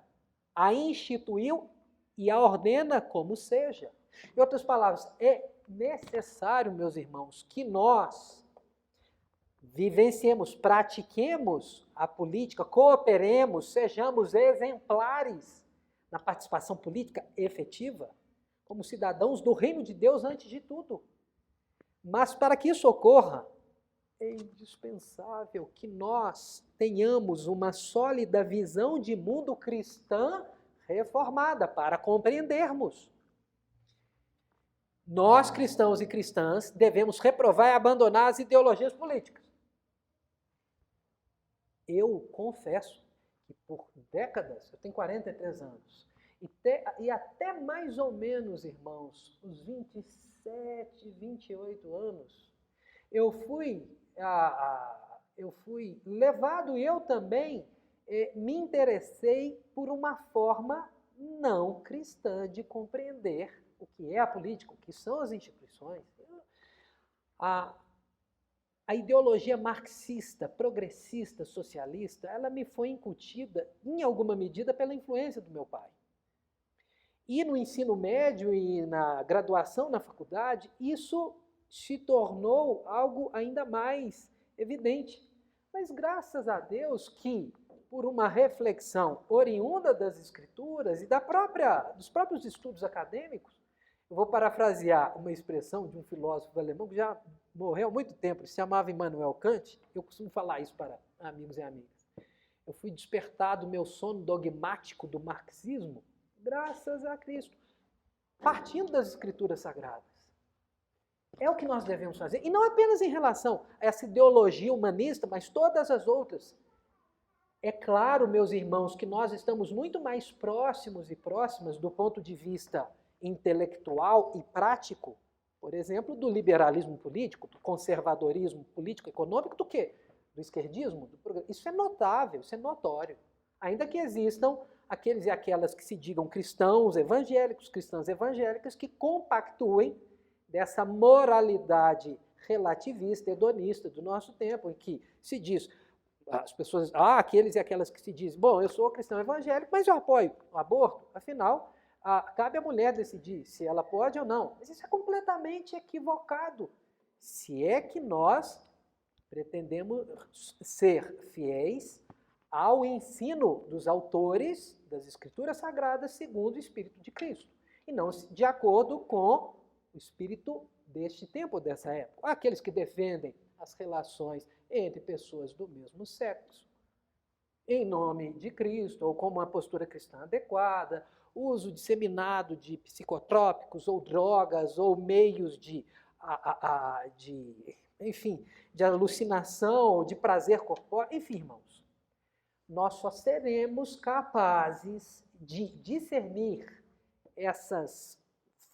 a instituiu e a ordena como seja. Em outras palavras, é necessário, meus irmãos, que nós vivenciemos, pratiquemos a política, cooperemos, sejamos exemplares na participação política efetiva, como cidadãos do reino de Deus antes de tudo. Mas para que isso ocorra, é indispensável que nós tenhamos uma sólida visão de mundo cristã reformada para compreendermos. Nós, cristãos e cristãs, devemos reprovar e abandonar as ideologias políticas. Eu confesso que por décadas, eu tenho 43 anos, e até mais ou menos, irmãos, os 27, 28 anos, eu fui levado e eu também me interessei por uma forma não cristã de compreender o que é a política, o que são as instituições. A ideologia marxista, progressista, socialista, ela me foi incutida, em alguma medida, pela influência do meu pai. E no ensino médio e na graduação na faculdade, isso se tornou algo ainda mais evidente. Mas graças a Deus que, por uma reflexão oriunda das Escrituras e dos próprios estudos acadêmicos, eu vou parafrasear uma expressão de um filósofo alemão que já morreu há muito tempo, ele se chamava Immanuel Kant, eu costumo falar isso para amigos e amigas. Eu fui despertado do meu sono dogmático do marxismo graças a Cristo, partindo das Escrituras Sagradas. É o que nós devemos fazer, e não apenas em relação a essa ideologia humanista, mas todas as outras. É claro, meus irmãos, que nós estamos muito mais próximos e próximas do ponto de vista intelectual e prático, por exemplo, do liberalismo político, do conservadorismo político-econômico, do que? Do esquerdismo? Isso é notável, isso é notório. Ainda que existam aqueles e aquelas que se digam cristãs evangélicas, que compactuem dessa moralidade relativista, hedonista do nosso tempo, em que se diz, as pessoas, aqueles e aquelas que se dizem, bom, eu sou cristão evangélico, mas eu apoio o aborto, afinal, cabe à mulher decidir se ela pode ou não. Mas isso é completamente equivocado. Se é que nós pretendemos ser fiéis ao ensino dos autores das Escrituras Sagradas segundo o Espírito de Cristo, e não de acordo com o espírito deste tempo, dessa época. Aqueles que defendem as relações entre pessoas do mesmo sexo, em nome de Cristo, ou como uma postura cristã adequada, uso disseminado de psicotrópicos ou drogas ou meios de alucinação, de prazer corpóreo, enfim, irmãos. Nós só seremos capazes de discernir essas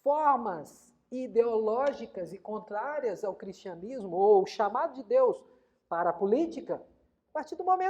formas ideológicas e contrárias ao cristianismo, ou o chamado de Deus para a política, a partir do momento